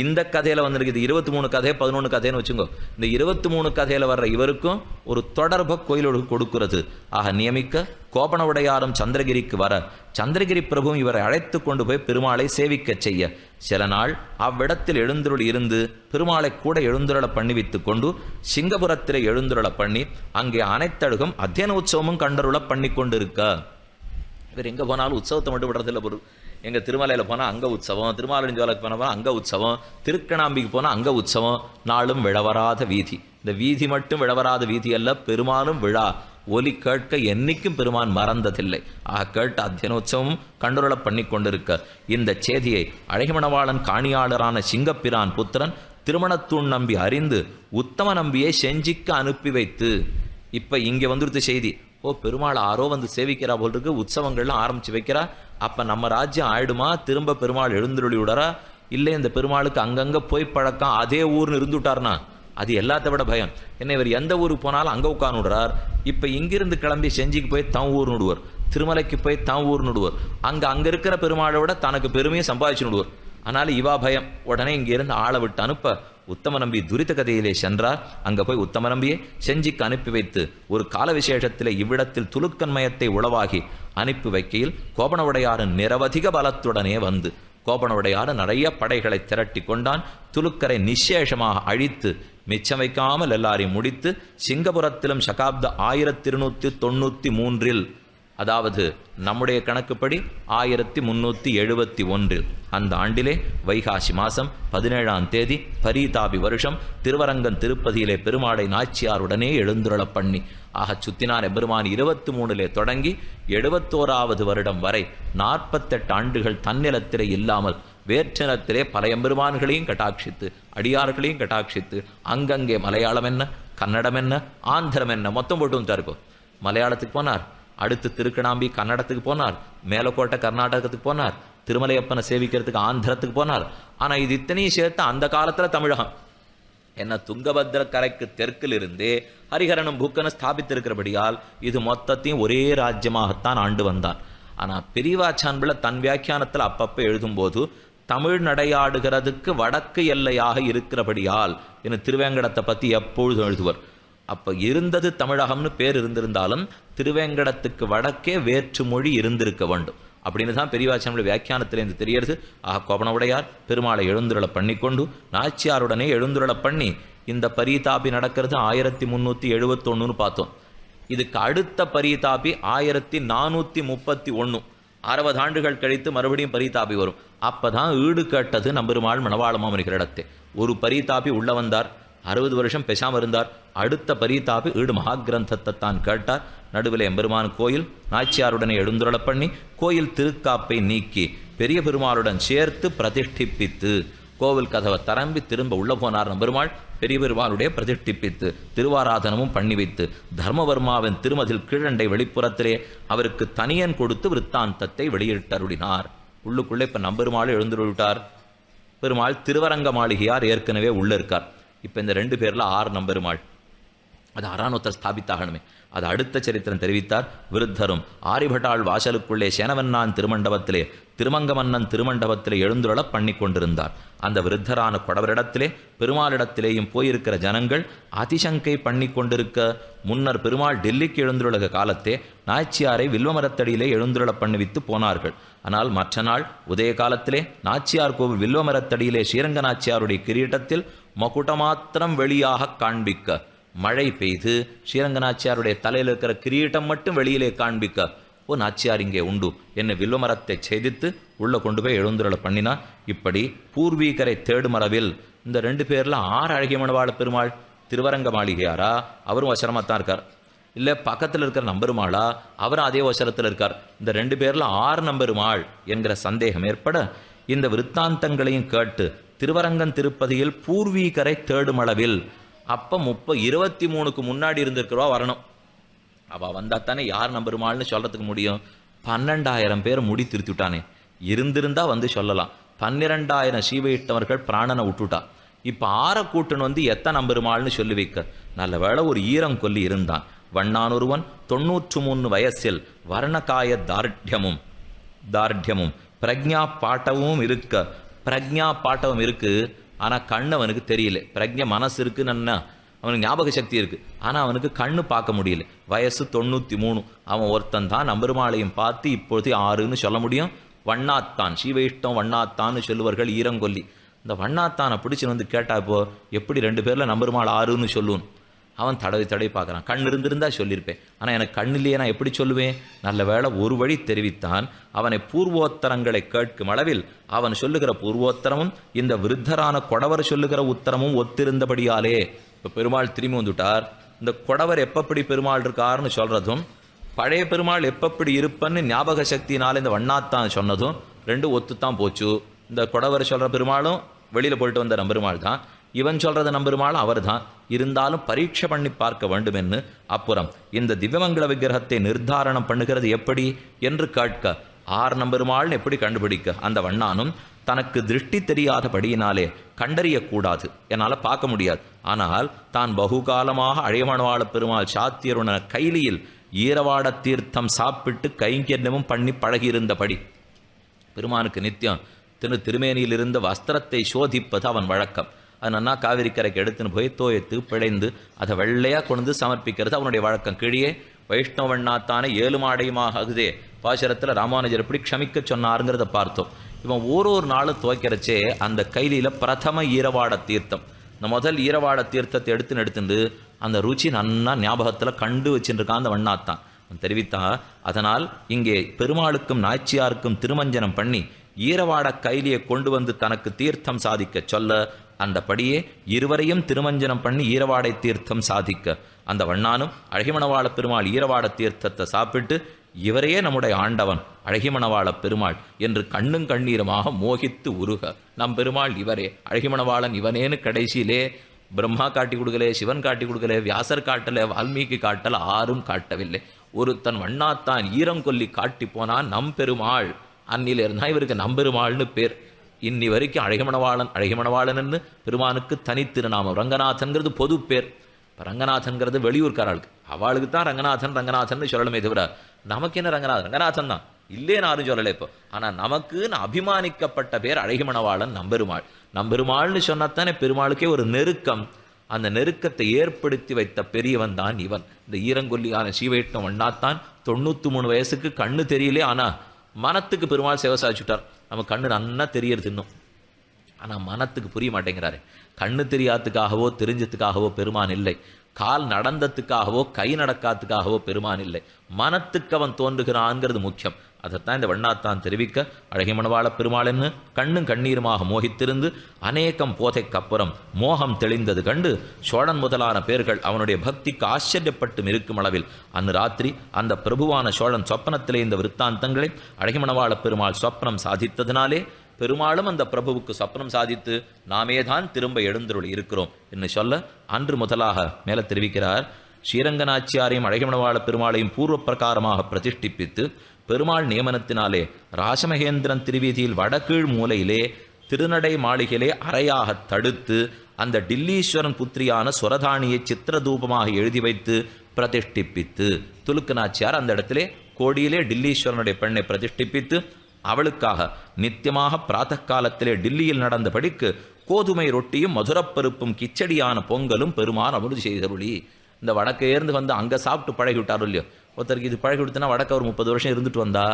இந்த கதையில வந்திருக்குது 23 கதை 11 கதைன்னு வச்சுக்கோ. இந்த 23 கதையில வர்ற இவருக்கும் ஒரு தொடர்பை கோயிலோடு கொடுக்கிறது. ஆக நியமிக்க கோபணவுடையாரும் சந்திரகிரிக்கு வர சந்திரகிரி பிரபுவும் இவரை அழைத்து கொண்டு போய் பெருமாளை சேவிக்க செய்ய சில நாள் அவ்விடத்தில் எழுந்துருள் இருந்து பெருமாளை கூட எழுந்துருள பண்ணி வைத்து கொண்டு சிங்கபுரத்திலே எழுந்துருள பண்ணி அங்கே அனைத்தழுகும் அத்தியன உற்சவமும் கண்டருள பண்ணி கொண்டு இருக்க. இவர் எங்கே போனாலும் உற்சவத்தை மட்டும் விடுறதில்லை பொருள். எங்கள் திருமலையில் போனால் அங்கே உற்சவம், திருமாலிருஞ்சோலைக்கு போனால் அங்கே உற்சவம், திருக்கணாம்பிக்கு போனால் அங்கே உற்சவம். நாளும் விழவராத வீதி. இந்த வீதி மட்டும் விழவராத வீதி அல்ல, பெருமானும் விழா. ஒலி கேட்க என்னைக்கும் பெருமான் மறந்ததில்லை. ஆக கேட்ட அத்தியனோற்சவமும் கண்டுரள பண்ணி கொண்டிருக்க இந்த சேதியை அழகிமணவாளன் காணியாளரான சிங்கப்பிரான் புத்திரன் திருமணத்தூண் நம்பி அறிந்து உத்தம நம்பியை செஞ்சிக்கு அனுப்பி வைத்து. இப்போ இங்கே வந்துடுத்த செய்தி, ஓ பெருமாள் ஆரோ வந்து சேவிக்கிறா போல் இருக்கு, உற்சவங்கள்லாம் ஆரம்பித்து வைக்கிறா, அப்போ நம்ம ராஜ்யம் ஆயிடுமா, திரும்ப பெருமாள் எழுந்துருளி விடறா, இல்லை இந்த பெருமாளுக்கு அங்கங்கே போய் பழக்கம், அதே ஊர்னு இருந்துட்டார்னா அது எல்லாத்த விட பயம். என்ன இவர் எந்த ஊருக்கு போனாலும் அங்கே உட்கார்ந்து விடுறார். இப்போ இங்கிருந்து கிளம்பி செஞ்சிக்கு போய் தன் ஊர் நடுவர், திருமலைக்கு போய் தன் ஊர் நடுவர், அங்கே இருக்கிற பெருமாளை விட தனக்கு பெருமையை சம்பாதிச்சு நடுவர். ஆனால் இவா பயம். உடனே இங்கிருந்து ஆளை விட்டு அனுப்ப உத்தம நம்பி துரித கதையிலே சென்றார். அங்கே போய் உத்தம நம்பியை செஞ்சிக்கு அனுப்பி வைத்து ஒரு கால விசேஷத்தில் இவ்விடத்தில் துலுக்கன்மயத்தை உளவாகி அனுப்பி வைக்கையில் கோபனவுடையாரின் நிரவதிக பலத்துடனே வந்து கோபனவுடையார் நிறைய படைகளை திரட்டி கொண்டான். துலுக்கரை நிசேஷமாக அழித்து மிச்சம் வைக்காமல் எல்லாரையும் முடித்து சிங்கபுரத்திலும் சகாப்த 1293 அதாவது நம்முடைய கணக்குப்படி 1371 அந்த ஆண்டிலே வைகாசி மாதம் 17ஆம் தேதி பரீதாபி வருஷம் திருவரங்கன் திருப்பதியிலே பெருமாளை நாச்சியாருடனே எழுந்துருளப் பண்ணி ஆக சுத்தினார் எம்பெருமான் 23 தொடங்கி 71வது வருடம் வரை 48 ஆண்டுகள் தன்னிலத்திலே இல்லாமல் வேற்றினத்திலே பல எம்பெருமான்களையும் கட்டாட்சித்து அடியார்களையும் கட்டாட்சித்து அங்கங்கே மலையாளம் என்ன, கன்னடம் என்ன, ஆந்திரம் என்ன மொத்தம் போட்டு தருக்கும். மலையாளத்துக்கு போனார், அடுத்து திருக்கணாம்பி கன்னடத்துக்கு போனார், மேலக்கோட்டை கர்நாடகத்துக்கு போனார், திருமலையப்பனை சேவிக்கிறதுக்கு ஆந்திரத்துக்கு போனார். ஆனால் இது இத்தனையும் சேர்த்து அந்த காலத்தில் தமிழகம் என்ன துங்கபத்ர கரைக்கு தெற்கில் இருந்தே ஹரிஹரனும் புக்கனும் ஸ்தாபித்திருக்கிறபடியால் இது மொத்தத்தையும் ஒரே ராஜ்யமாகத்தான் ஆண்டு வந்தான். ஆனால் பெரியவாச்சான்பிள்ள தன் வியாக்கியானத்தில் அப்பப்போ எழுதும்போது தமிழ் நடையாடுகிறதுக்கு வடக்கு எல்லையாக இருக்கிறபடியால் என திருவேங்கடத்தை பற்றி எப்பொழுதும் எழுதுவர். அப்போ இருந்தது தமிழகம்னு பேர் இருந்திருந்தாலும் திருவேங்கடத்துக்கு வடக்கே வேற்று மொழி இருந்திருக்க வேண்டும் அப்படின்னு தான் பெரியவாச்சானுடைய வியாக்கியானத்திலேருந்து தெரியறது. ஆக கோபனவுடையார் பெருமாளை எழுந்துருளை பண்ணிக்கொண்டு நாச்சியாருடனே எழுந்துருளை பண்ணி இந்த பரீதாபி நடக்கிறது 1371 பார்த்தோம். இதுக்கு அடுத்த பரீதாபி 1431 60 ஆண்டுகள் கழித்து மறுபடியும் பரீதாபி வரும். அப்பதான் ஈடு கேட்டது நம்பெருமாள் மணவாளமாமனிக்கிற இடத்தை. ஒரு பரீதாபி உள்ள வந்தார், 60 வருஷம் பேசாமல் இருந்தார். அடுத்த பரீதாபி ஈடு மகாகிரந்தத்தை தான் கேட்டார். நடுவில் எம்பெருமான் கோயில் நாச்சியாருடனே எழுந்துருள பண்ணி கோயில் திருக்காப்பை நீக்கி பெரிய பெருமாளுடன் சேர்த்து பிரதிஷ்டிப்பித்து கோவில் கதவை தரம்பி திரும்ப உள்ள போனார் நம்பெருமாள். பெரிய பெருமாளுடைய பிரதிஷ்டிப்பித்து திருவாராதனமும் பண்ணி வைத்து தர்மவர்மாவின் திருமதில் கீழண்டை வெளிப்புறத்திலே அவருக்கு தனியன் கொடுத்து விற்த்தாந்தத்தை வெளியிட்டருளினார். உள்ளுக்குள்ளே இப்போ நம்பெருமாள் எழுந்துருவிட்டார். பெருமாள் திருவரங்க மாளிகையார் ஏற்கனவே உள்ள இருக்கார். இப்போ இந்த 2 பேரில் 6 நம்பெருமாள். அது அரானோத்தர் ஸ்தாபித்தாகணுமே. அது அடுத்த சரித்திரம் தெரிவித்தார். விருத்தரும் ஆரிபட்டாள் வாசலுக்குள்ளே சேனவன்னான் திருமண்டபத்திலே திருமங்கமன்னன் திருமண்டபத்திலே எழுந்துருள பண்ணி கொண்டிருந்தார். அந்த விருத்தரான கொடவரிடத்திலே பெருமாளிடத்திலேயும் போயிருக்கிற ஜனங்கள் அதிசங்கை பண்ணி கொண்டிருக்க முன்னர் பெருமாள் டெல்லிக்கு எழுந்துருளக காலத்தே நாச்சியாரை வில்வமரத்தடியிலே எழுந்துருள பண்ணிவித்து போனார்கள். ஆனால் மற்ற நாள் உதய காலத்திலே நாச்சியார் கோவில் வில்வமரத்தடியிலே ஸ்ரீரங்க நாச்சியாருடைய கிரீட்டத்தில் மகுடமாத்திரம் வெளியாக காண்பிக்க மழை பெய்து ஸ்ரீரங்கநாச்சியாருடைய தலையில் இருக்கிற கிரீட்டம் மட்டும் வெளியிலே காண்பிக்க ஓ நாச்சியார் இங்கே உண்டு என்னை வில்வமரத்தை செய்தித்து உள்ளே கொண்டு போய் எழுந்துருளை பண்ணினா. இப்படி பூர்வீகரை தேடுமரவில் இந்த 2 பேரில் 6 அழகிய மணவாள பெருமாள் திருவரங்க மாளிகையாரா, அவரும் வசரமாகத்தான் இருக்கார். இல்லை பக்கத்தில் இருக்கிற நம்பெருமாளா, அவரும் அதே வசரத்தில் இருக்கார். இந்த 2 பேரில் 6 நம்பெருமாள் என்கிற சந்தேகம் ஏற்பட இந்த விருத்தாந்தங்களையும் கேட்டு திருவரங்கன் திருப்பதியில் பூர்வீகரை தேடுமளவில் அப்போ 23க்கு முன்னாடி இருந்திருக்கிறவா வரணும். அவள் வந்தால் தானே யார் நம்பருமாள்னு சொல்கிறதுக்கு முடியும். 12,000 பேர் முடி திருத்தி விட்டானே, இருந்திருந்தா வந்து சொல்லலாம். 12,000 சீவையிட்டவர்கள் பிராணனை விட்டுட்டா. இப்போ 6 கூட்டுன்னு வந்து எத்தனை நம்பருமாள்னு சொல்லி வைக்க. நல்ல வேளை ஒரு ஈரங்கொல்லி இருந்தான். வண்ணானொருவன் 93 வயசில் வர்ணகாய தார்டியமும் பிரக்ஞா பாட்டவும் இருக்க. பிரக்ஞா பாட்டவும் இருக்கு, ஆனால் கண் அவனுக்கு தெரியல. பிரக்ஞ மனசு இருக்குன்னு அவனுக்கு ஞாபக சக்தி இருக்குது, ஆனால் அவனுக்கு கண்ணு பார்க்க முடியல. வயசு 93. அவன் ஒருத்தன் தான் நம்பெருமாளையும் பார்த்து இப்பொழுது 6ன்னு சொல்ல முடியும். வண்ணாத்தான் சீவைஷ்டம் வண்ணாத்தான்னு சொல்லுவார்கள் ஈரங்கொல்லி. இந்த வண்ணாத்தானை பிடிச்சி வந்து கேட்டா இப்போ எப்படி 2 பேரில் நம்பெருமாள் 6ன்னு சொல்லுவோம். அவன் தடவி பார்க்குறான். கண் இருந்திருந்தா சொல்லியிருப்பேன், ஆனால் எனக்கு கண் இல்லையே, நான் எப்படி சொல்லுவேன்? நல்ல வேளை ஒரு வழி தெரிவித்தான். அவனை பூர்வோத்தரங்களை கேட்கும் அளவில் அவன் சொல்லுகிற பூர்வோத்தரமும் இந்த விருத்தரான கொடவர் சொல்லுகிற உத்தரமும் ஒத்திருந்தபடியாலே இப்போ பெருமாள் திரும்பி வந்துட்டார். இந்த கொடவர் எப்பப்படி பெருமாள் இருக்காருன்னு சொல்கிறதும், பழைய பெருமாள் எப்பப்படி இருப்பன்னு ஞாபக சக்தினால இந்த வண்ணாத்தான் சொன்னதும் ரெண்டும் ஒத்துத்தான் போச்சு. இந்த கொடவர் சொல்கிற பெருமாளும் வெளியில் போயிட்டு வந்த நம்பெருமாள் தான், இவன் சொல்கிறத நம்பெருமாளும் அவர் தான். இருந்தாலும் பரீட்சை பண்ணி பார்க்க வேண்டும் என்று அப்புறம் இந்த திவ்யமங்கள விக்கிரகத்தை நிர்தாரணம் பண்ணுகிறது எப்படி என்று கேட்க, 6 நம்பெருமாள்னு எப்படி கண்டுபிடிக்க அந்த வண்ணானும் தனக்கு திருஷ்டி தெரியாதபடியினாலே கண்டறியக்கூடாது, என்னால் பார்க்க முடியாது. ஆனால் தான் பகுகாலமாக அழையமணவாள பெருமாள் சாத்தியருண கைலியில் ஈரவாட தீர்த்தம் சாப்பிட்டு கைங்கரியமும் பண்ணி பழகியிருந்தபடி பெருமானுக்கு நித்தியம் திருமேனியில் இருந்த வஸ்திரத்தை சோதிப்பது அவன் வழக்கம். அது நன்னா காவிரிக்கரைக்கு எடுத்துன்னு போய் தோயத்து பிழைந்து அதை வெள்ளையாக கொண்டு சமர்ப்பிக்கிறது அவனுடைய வழக்கம். கீழே வைஷ்ணவண்ணாத்தானே 7 மாடையுமாக ஆகுதே பாசுரத்தில் ராமானுஜர் எப்படி க்ஷமிக்க சொன்னாருங்கிறத பார்த்தோம். இவன் ஒரு நாளும் துவைக்கிறச்சே அந்த கைலியில் பிரதம ஈரவாட தீர்த்தம், இந்த முதல் ஈரவாட தீர்த்தத்தை எடுத்துட்டு அந்த ருச்சி நன்னா ஞாபகத்தில் கண்டு வச்சுருக்கான் அந்த வண்ணாத்தான் தெரிவித்தான். அதனால் இங்கே பெருமாளுக்கும் நாச்சியாருக்கும் திருமஞ்சனம் பண்ணி ஈரவாட கைலியை கொண்டு வந்து தனக்கு தீர்த்தம் சாதிக்க சொல்ல, அந்தபடியே இருவரையும் திருமஞ்சனம் பண்ணி ஈரவாடை தீர்த்தம் சாதிக்க அந்த வண்ணானும் அழகிமணவாள பெருமாள் ஈரவாட தீர்த்தத்தை சாப்பிட்டு இவரையே நம்முடைய ஆண்டவன் அழகிமணவாள பெருமாள் என்று கண்ணும் கண்ணீருமாக மோகித்து உருக, நம் பெருமாள் இவரே, அழகிமணவாளன் இவனேன்னு கடைசியிலே பிரம்மா காட்டி கொடுக்கலே, சிவன் காட்டி கொடுக்கலே, வியாசர் காட்டலை, வால்மீகி காட்டலை, ஆரும் காட்டவில்லை. ஒருத்தன் வண்ணாத்தான் ஈரங்கொல்லி காட்டி போனான் நம் பெருமாள். அன்னில இருந்தால் இவருக்கு நம்பெருமாள்னு பேர். இன்னி வரைக்கும் அழகிமணவாளன்னு பெருமானுக்கு தனித்திருநாமம். ரங்கநாதன்கிறது பொது பேர். இப்போ ரங்கநாதன்கிறது வெளியூர்காரர்களுக்கு, அவளுக்கு தான் ரங்கநாதன் சொல்லணுமே தவிர நமக்கு என்ன ரங்கநாதன் தான் இல்லேன்னு யாரும் சொல்லலை இப்போ. ஆனால் நமக்குன்னு அபிமானிக்கப்பட்ட பேர் அழகிமணவாளன் நம்பெருமாள்னு சொன்னாத்தானே பெருமாளுக்கே ஒரு நெருக்கம். அந்த நெருக்கத்தை ஏற்படுத்தி வைத்த பெரியவன் தான் இவன். இந்த ஈரங்கொல்லியான சீவைட்டம் வண்ணாத்தான் 93 வயசுக்கு கண்ணு தெரியலே, ஆனால் மனத்துக்கு பெருமாள் சேவை சாதிச்சுட்டார். நம்ம கண்ணு நன்னா தெரியறது இன்னும், ஆனால் மனத்துக்கு புரிய மாட்டேங்கிறாரு. கண்ணு தெரியாததுக்காகவோ தெரிஞ்சதுக்காகவோ பெருமான் இல்லை, கால் நடந்ததுக்காகவோ கை நடக்காததுக்காகவோ பெருமான் இல்லை, மனத்துக்கு அவன் தோன்றுகிறான்ங்கிறது முக்கியம். அதைத்தான் இந்த வண்ணாத்தான் தெரிவிக்க, அழகிமணவாள பெருமாளென்னு கண்ணும் கண்ணீருமாக மோகித்திருந்து அநேகம் போதைக்கப்புறம் மோகம் தெளிந்தது கண்டு சோழன் முதலான பேர்கள் அவனுடைய பக்திக்கு ஆச்சரியப்பட்டும் இருக்கும் அளவில் அன்று ராத்திரி அந்த பிரபுவான சோழன் சொப்பனத்திலே இந்த விற்த்தாந்தங்களை அழகிமணவாள பெருமாள் சொப்பனம் சாதித்ததினாலே பெருமாளும் அந்த பிரபுவுக்கு சொப்பனம் சாதித்து நாமே தான் திரும்ப எழுந்தருள் இருக்கிறோம் என்று சொல்ல, அன்று முதலாக மேலே தெரிவிக்கிறார், ஸ்ரீரங்கநாச்சியாரையும் அழகிமணவாள பெருமாளையும் பூர்வ பிரகாரமாக பிரதிஷ்டிப்பித்து பெருமாள் நியமனத்தினாலே ராசமகேந்திரன் திருவீதியில் வடகீழ் மூலையிலே திருநடை மாளிகையிலே அறையாக தடுத்து அந்த டில்லீஸ்வரன் புத்திரியான சுரதானியை சித்திரதூபமாக எழுதி வைத்து பிரதிஷ்டிப்பித்து, துலுக்கு நாச்சியார் அந்த இடத்திலே கோடியிலே டில்லீஸ்வரனுடைய பெண்ணை பிரதிஷ்டிப்பித்து அவளுக்காக நித்தியமாக பிராத்த காலத்திலே டில்லியில் நடந்தபடிக்கு கோதுமை ரொட்டியும் மதுரப்பருப்பும் கிச்சடியான பொங்கலும் பெருமான் அமுது செய்தருளி. இந்த வடக்கேர்ந்து வந்து அங்கே சாப்பிட்டு பழகி விட்டாரோ இல்லையோ, ஒருத்தருக்கு இது பழகி விடுத்துனா வடக்க ஒரு 30 வருஷம் இருந்துட்டு வந்தா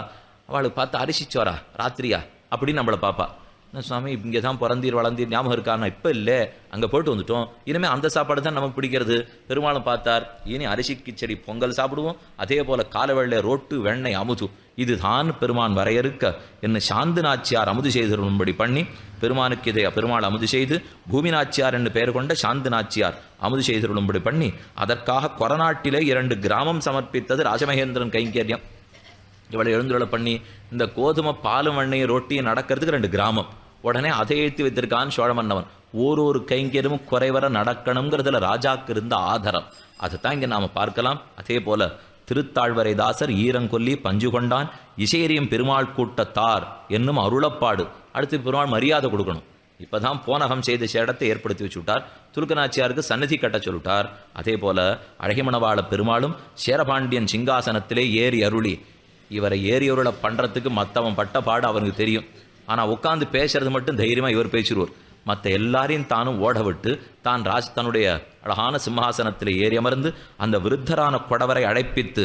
அவளுக்கு பார்த்து அரிசிச்சோரா ராத்திரியா அப்படின்னு நம்மளை பாப்பா. என்ன சுவாமி இங்கே தான் பிறந்தீர் வளர்ந்தீர் ஞாபகம் இருக்கானா? இப்போ இல்லை, அங்கே போயிட்டு வந்துட்டோம், இனிமேல் அந்த சாப்பாடு தான் நமக்கு பிடிக்கிறது. பெருமாளும் பார்த்தார், இனி அரிசி கிச்சடி பொங்கல் சாப்பிடுவோம், அதே போல் காலவெள்ளை ரோட்டு வெண்ணெய் அமுது, இதுதான் பெருமான் வரையறுக்க என்ன சாந்து நாச்சியார் அமுது செய்தரும்படி பண்ணி பெருமானுக்கு இதை பெருமாள் அமுது செய்து பூமி நாச்சியார் என்று பெயர் கொண்ட சாந்து நாச்சியார் அமுது செய்தரும்படி பண்ணி அதற்காக கொரநாட்டிலே 2 கிராமம் சமர்ப்பித்தது ராஜமகேந்திரன் கைங்கரியம். இவளை எழுந்துள்ள பண்ணி இந்த கோதுமை பாலும் வெண்ணையும் ரொட்டியும் நடக்கிறதுக்கு 2 கிராமம். உடனே அதை எழுத்தி வைத்திருக்கான் சோழ மன்னவன். ஒரு கைங்கரியமும் குறைவர நடக்கணுங்கிறதுல ராஜாக்கு இருந்த ஆதரம். அதைத்தான் இங்கே நாம் பார்க்கலாம். அதே போல திருத்தாழ்வரை தாசர் ஈரங்கொல்லி பஞ்சு கொண்டான் இசையரியும் பெருமாள் கூட்டத்தார் என்னும் அருளப்பாடு. அடுத்து பெருமாள் மரியாதை கொடுக்கணும். இப்போதான் போனகம் செய்த சேடத்தை ஏற்படுத்தி வச்சுவிட்டார். துலுக்கநாச்சியாருக்கு சன்னதி கட்ட சொல்லிட்டார். அதே போல அழகிமணவாள பெருமாளும் சேரபாண்டியன் சிங்காசனத்திலே ஏறி அருளி, இவரை ஏறி அருளை பண்ணுறதுக்கு மற்றவன் பட்ட பாடு அவனுக்கு தெரியும். ஆனால் உட்காந்து பேசுறது மட்டும் தைரியமாக இவர் பேசிடுவார். மற்ற எல்லாரையும் தானும் ஓட விட்டு தான் தன்னுடைய அழகான சிம்மாசனத்தில் ஏறி அமர்ந்து அந்த விருத்தரான கொடவரை அழைப்பித்து,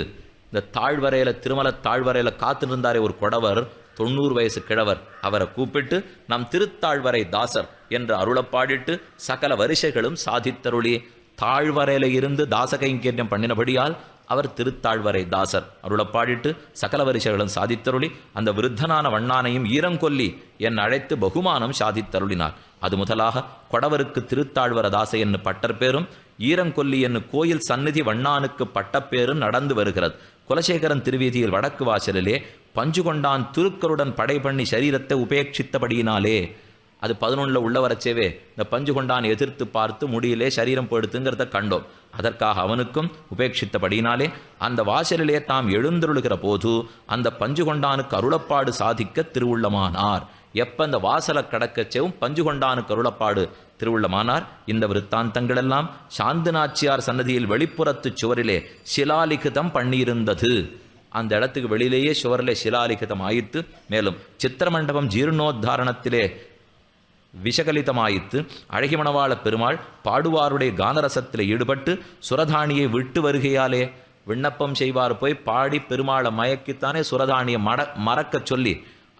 இந்த தாழ்வரையில் திருமல தாழ்வரையில் காத்து இருந்தாரே ஒரு கொடவர், 90 வயசு கிழவர், அவரை கூப்பிட்டு நம் திருத்தாழ்வரை தாசர் என்று அருளப்பாடிட்டு சகல வரிசைகளும் சாதித்தருளி தாழ்வரையில இருந்து தாச கைங்கரியம் பண்ணினபடியால் அவர் திருத்தாழ்வரை தாசர் அருளப்பாடிட்டு சகல வரிசைகளும் சாதித்தருளி அந்த விருத்தனான வண்ணானையும் ஈரங்கொல்லி என் அழைத்து பகுமானம் சாதித்தருளினார். அது முதலாக கொடவருக்கு திருத்தாழ்வர தாசை என்று பட்டர் பேரும் ஈரங்கொல்லி என்று கோயில் சந்நிதி வண்ணானுக்கு பட்டப்பேரும் நடந்து வருகிறது. குலசேகரன் திருவீதியில் வடக்கு வாசலிலே பஞ்சு கொண்டான் துருக்கருடன் படை பண்ணி சரீரத்தை உபேட்சித்தபடியினாலே அது 11 உள்ள வரச்சேவே இந்த பஞ்சு கொண்டான் எதிர்த்து பார்த்து முடியிலே சரீரம் போடுத்துங்கிறத கண்டோம். அதற்காக அவனுக்கும் உபேட்சித்தபடியினாலே அந்த வாசலிலே தாம் எழுந்தருளுகிற போது அந்த பஞ்சு கொண்டானுக்கு அருளப்பாடு சாதிக்க திருவுள்ளமானார். எப்ப அந்த வாசலை கடக்கச்சேவும் பஞ்சு கொண்டானுக்கு அருளப்பாடு திருவுள்ளமானார். இந்த விருத்தாந்தங்கள் எல்லாம் சாந்து நாச்சியார் சன்னதியில் வெளிப்புறத்து சுவரிலே சிலாலிகிதம் பண்ணியிருந்தது. அந்த இடத்துக்கு வெளியிலேயே சுவரிலே சிலாலிகிதம் ஆயிற்று. மேலும் சித்திரமண்டபம் ஜீர்ணோத்தாரணத்திலே விஷகலிதமாயித்து அழகிமணவாள பெருமாள் பாடுவாருடைய கானரசத்தில் ஈடுபட்டு சுரதானியை விட்டு வருகையாலே விண்ணப்பம் செய்வார் போய் பாடி பெருமாளை மயக்கித்தானே சுரதானியை மறக்க சொல்லி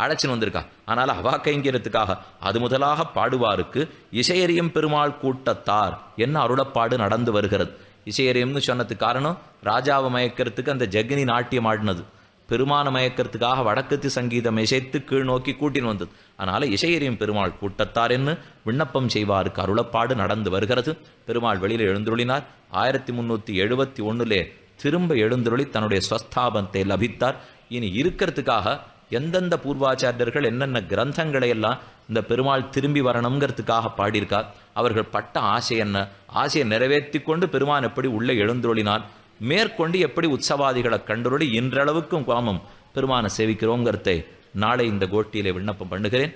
அழைச்சின்னு வந்திருக்கா. ஆனால் அவா கைங்கிறதுக்காக அது முதலாக பாடுவாருக்கு இசையறியும் பெருமாள் கூட்டத்தார் என்ன அருளப்பாடு நடந்து வருகிறது. இசையறியம்னு சொன்னதுக்கு காரணம் ராஜாவை மயக்கிறதுக்கு அந்த ஜெகினி நாட்டியம் ஆடினது, பெருமான மயக்கிறதுக்காக வடக்கத்து சங்கீதம் இசைத்து கீழ் நோக்கி கூட்டின்னு வந்தது. அதனால இசையறியும் பெருமாள் கூட்டத்தார் என்று விண்ணப்பம் செய்வாருக்கு அருளப்பாடு நடந்து வருகிறது. பெருமாள் வெளியில் எழுந்துருளினார். 1371 திரும்ப எழுந்துருளி தன்னுடைய ஸ்வஸ்தாபத்தை லபித்தார். இனி இருக்கிறதுக்காக எந்தெந்த பூர்வாச்சாரியர்கள் என்னென்ன கிரந்தங்களை எல்லாம் இந்த பெருமாள் திரும்பி வரணுங்கிறதுக்காக பாடியிருக்கார். அவர்கள் பட்ட ஆசை என்ன, ஆசையை நிறைவேற்றி கொண்டு பெருமான் எப்படி உள்ளே எழுந்துருளினார், மேற்கொண்டு எப்படி உற்சவாதிகளை கண்டுருளி இன்றளவுக்கும் குவாமம் பெருமானை சேவிக்கிறோங்கிறதை நாளை இந்த கோட்டியிலே விண்ணப்பம் பண்ணுகிறேன்.